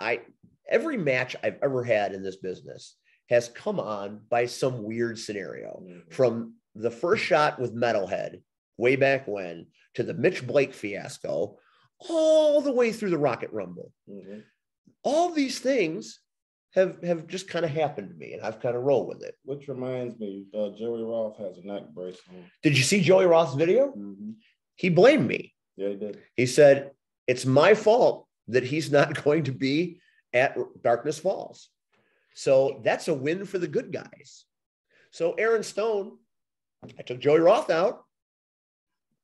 every match I've ever had in this business has come on by some weird scenario. From the first shot with Metalhead way back when to the Mitch Blake fiasco, all the way through the Rocket Rumble. Mm-hmm. All these things have just kind of happened to me, and I've kind of rolled with it. Which reminds me, Joey Roth has a neck brace on. Did you see Joey Roth's video? Mm-hmm. He blamed me. Yeah, he did. He said, it's my fault that he's not going to be at Darkness Falls. So that's a win for the good guys. So Aaron Stone, I took Joey Roth out.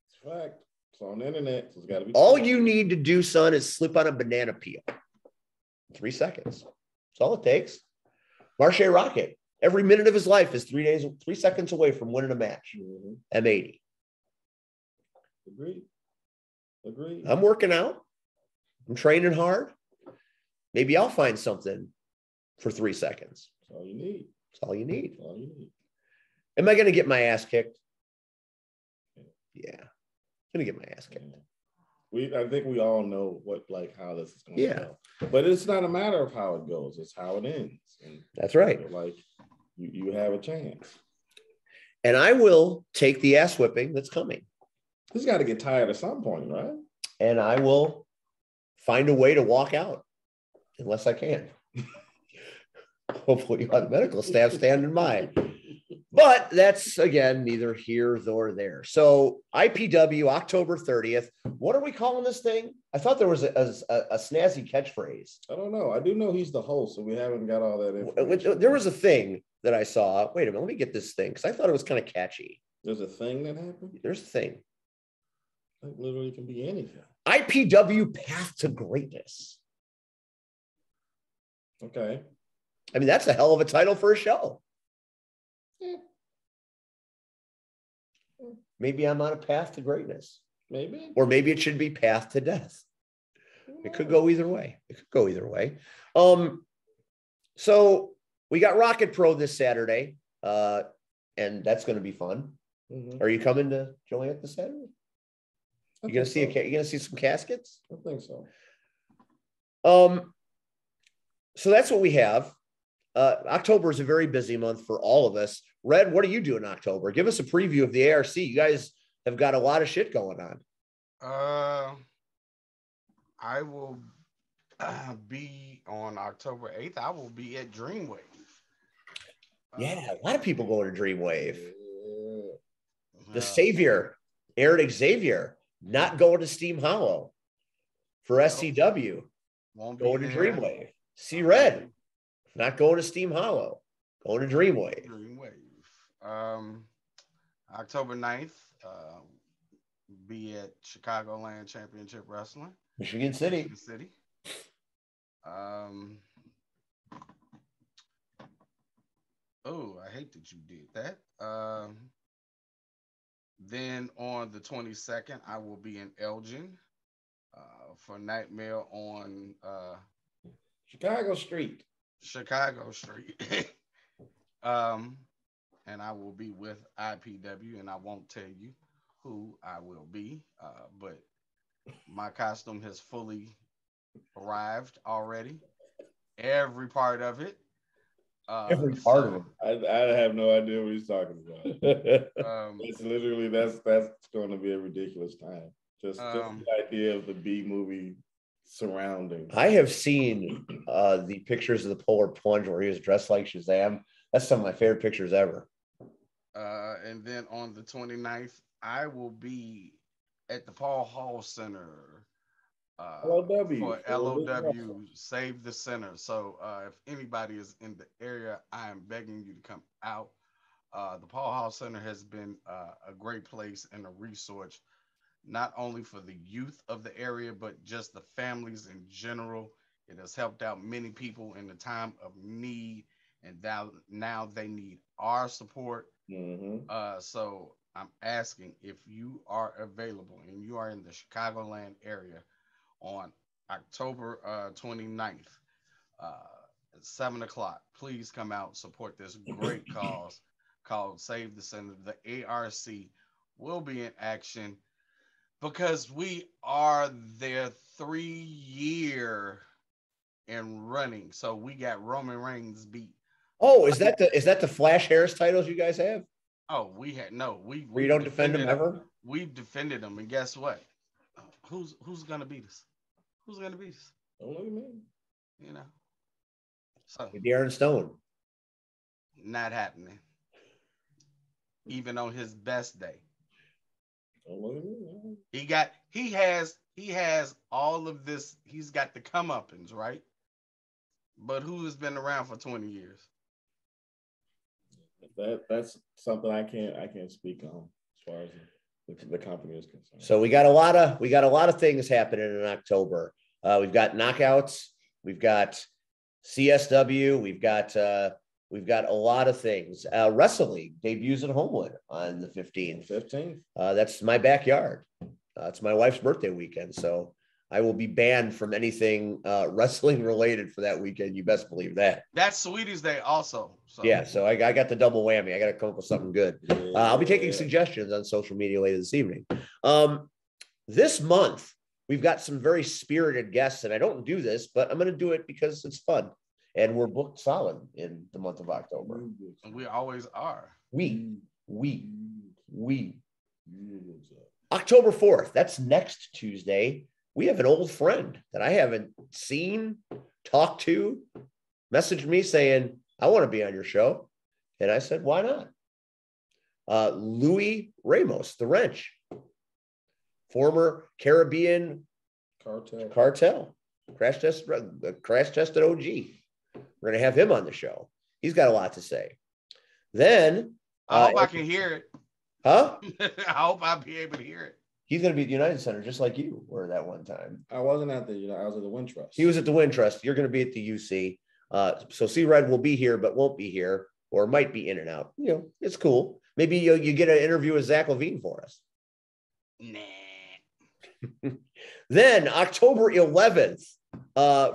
It's a fact. It's on the internet. So it's got to be. All you need to do, son, is slip on a banana peel. 3 seconds. That's all it takes. Marshe Rocket, every minute of his life is 3 seconds away from winning a match. Mm-hmm. M80. Agreed. I'm working out. I'm training hard. Maybe I'll find something for 3 seconds. That's all you need. That's all you need. That's all you need. Am I going to get my ass kicked? Yeah. I'm going to get my ass kicked. I think we all know how this is going to go. But it's not a matter of how it goes. It's how it ends. And that's right. You have a chance. And I will take the ass whipping that's coming. He's got to get tired at some point, right? And I will find a way to walk out unless I can. Hopefully the medical staff standing by. But that's, again, neither here nor there. So IPW, October 30th. What are we calling this thing? I thought there was a snazzy catchphrase. I don't know. I do know he's the host, so we haven't got all that information. There was a thing that I saw. Wait a minute. Let me get this thing, because I thought it was kind of catchy. There's a thing that happened? There's a thing. It literally can be anything. IPW Path to Greatness. Okay. I mean, that's a hell of a title for a show. Yeah. Maybe I'm on a path to greatness. Maybe. Or maybe it should be path to death. It could go either way. So we got Rocket Pro this Saturday, and that's going to be fun. Mm-hmm. Are you coming to Joliet this Saturday? You going to see some caskets? I think so. So that's what we have. October is a very busy month for all of us. Red, what are you doing in October? Give us a preview of the ARC. You guys have got a lot of shit going on. I will be on October 8th. I will be at Dreamwave. Yeah, a lot of people going to Dreamwave. The Savior, Eric Xavier, not going to Steam Hollow for SCW. Won't going to Dreamwave. See Red, not going to Steam Hollow, going to Dreamwave. October 9th, be at Chicagoland Championship Wrestling. Michigan City. Oh, I hate that you did that. Then on the 22nd, I will be in Elgin for Nightmare on Chicago Street. And I will be with IPW, and I won't tell you who I will be, but my costume has fully arrived already. Every part of it. Every part of it. I have no idea what he's talking about. It's literally that's going to be a ridiculous time. Just the idea of the B movie surrounding. I have seen the pictures of the Polar Plunge where he was dressed like Shazam. That's some of my favorite pictures ever. And then on the 29th, I will be at the Paul Hall Center LOW. for LOW Save the Center. So if anybody is in the area, I am begging you to come out. The Paul Hall Center has been a great place and a resource, not only for the youth of the area, but just the families in general. It has helped out many people in the time of need, and now they need our support. So I'm asking if you are available and you are in the Chicagoland area on October 29th at 7 o'clock, please come out, support this great cause called Save the Center. The ARC will be in action because we are their 3-year and running. So we got Roman Reigns beat. Oh, is that the Flash Harris titles you guys have? Oh, we had no. We don't defend them ever? We've defended them, and guess what? Who's gonna beat us? Who's gonna beat us? Don't look at me. You know. So Darren Stone. Not happening. Even on his best day. Don't look at me. He has all of this. He's got the comeuppance, right? But who has been around for 20 years? That's something I can't speak on as far as the company is concerned. So we got a lot of things happening in October. We've got knockouts, we've got CSW, we've got a lot of things. Wrestling debuts at Homewood on the 15th. That's my backyard. It's my wife's birthday weekend, so I will be banned from anything wrestling related for that weekend. You best believe that. That's Sweetie's Day also. So. Yeah, so I got the double whammy. I got to come up with something good. I'll be taking suggestions on social media later this evening. This month, we've got some very spirited guests, and I don't do this, but I'm going to do it because it's fun. And we're booked solid in the month of October. We always are. We. October 4th, that's next Tuesday. We have an old friend that I haven't seen, talked to, messaged me saying, I want to be on your show. And I said, why not? Louis Ramos, the Wrench, former Caribbean cartel, crash tested OG. We're going to have him on the show. He's got a lot to say. Then I hope I can hear it. Huh? I hope I'll be able to hear it. He's going to be at the United Center just like you were that one time. I wasn't at I was at the Wintrust. He was at the Wintrust. You're going to be at the UC. So C-Red will be here, but won't be here, or might be in and out. You know, it's cool. Maybe you get an interview with Zach Levine for us. Nah. Then October 11th,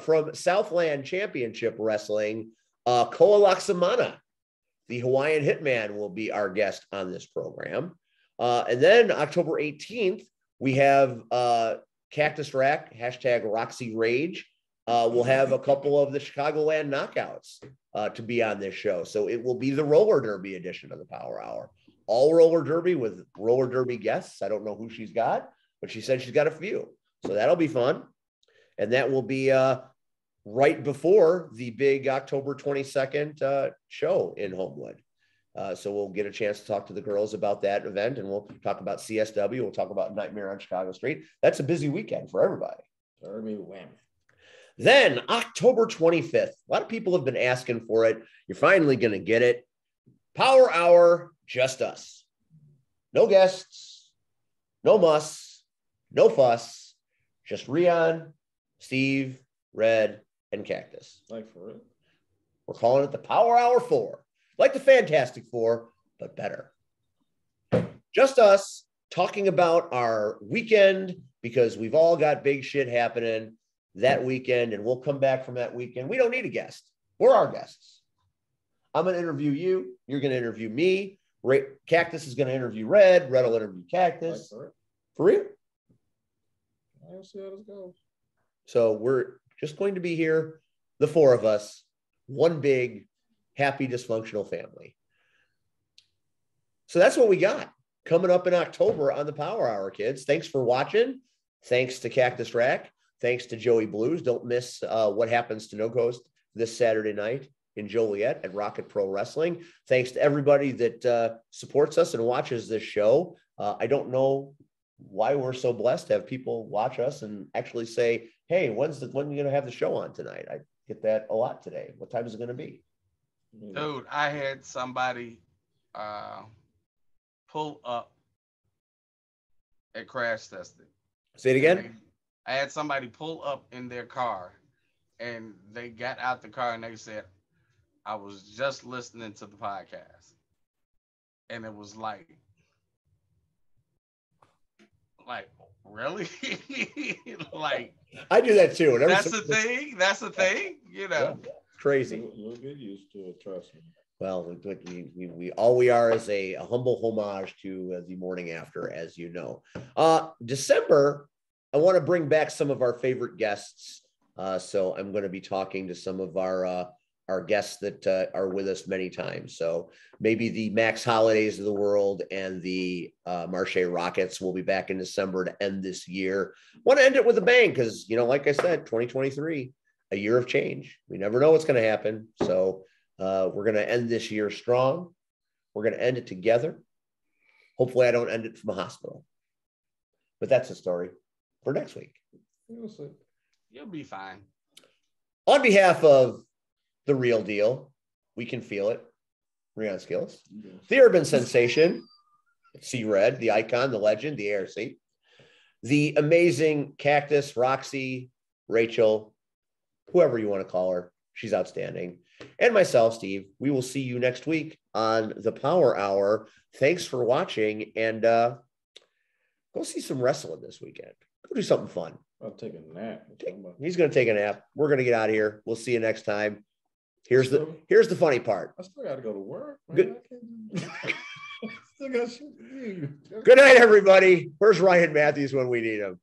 from Southland Championship Wrestling, Koa Laksamana, the Hawaiian Hitman, will be our guest on this program. And then October 18th, we have Cactus Rack, hashtag Roxy Rage. We'll have a couple of the Chicagoland knockouts to be on this show. So it will be the roller derby edition of the Power Hour. All roller derby with roller derby guests. I don't know who she's got, but she said she's got a few. So that'll be fun. And that will be right before the big October 22nd show in Homewood. So we'll get a chance to talk to the girls about that event, and we'll talk about CSW. We'll talk about Nightmare on Chicago Street. That's a busy weekend for everybody. Then October 25th, a lot of people have been asking for it. You're finally going to get it. Power Hour, just us. No guests, no muss, no fuss, just Rion, Steve, Red, and Cactus. Like for real? We're calling it the Power Hour 4. Like the Fantastic Four, but better. Just us talking about our weekend, because we've all got big shit happening that weekend, and we'll come back from that weekend. We don't need a guest. We're our guests. I'm going to interview you. You're going to interview me. Cactus is going to interview Red. Red will interview Cactus. Like for real? I'll see how this goes. So we're just going to be here, the four of us, one big, happy, dysfunctional family. So that's what we got coming up in October on the Power Hour, kids. Thanks for watching. Thanks to Cactus Rack. Thanks to Joey Blues. Don't miss what happens to No Coast this Saturday night in Joliet at Rocket Pro Wrestling. Thanks to everybody that supports us and watches this show. I don't know why we're so blessed to have people watch us and actually say, hey, when are you going to have the show on tonight? I get that a lot today. What time is it going to be? Dude, I had somebody pull up at Crash Testing. Say it again. I had somebody pull up in their car, and they got out the car and they said, I was just listening to the podcast. And it was like really? Like, I do that too. That's the thing. That's the thing. You know, yeah, crazy. You'll get used to it. Trust me. Well, all we are is a humble homage to the morning after, as you know. December, I want to bring back some of our favorite guests. So I'm going to be talking to some of our guests that are with us many times. So maybe the Max Holidays of the world and the Marche Rockets will be back in December to end this year. Want to end it with a bang because, like I said, 2023, a year of change. We never know what's going to happen. So we're going to end this year strong. We're going to end it together. Hopefully I don't end it from a hospital. But that's a story for next week. you'll be fine. On behalf of The Real Deal, We Can Feel It, Rion Skills, the Urban Sensation, C-Red, the icon, the legend, the ARC, the amazing Cactus, Roxy, Rachel, whoever you want to call her. She's outstanding. And myself, Steve. We will see you next week on the Power Hour. Thanks for watching, and go see some wrestling this weekend. Go do something fun. I'll take a nap. He's going to take a nap. We're going to get out of here. We'll see you next time. Here's the funny part. I still got to go to work. Good. Good night, everybody. Where's Ryan Matthews when we need him?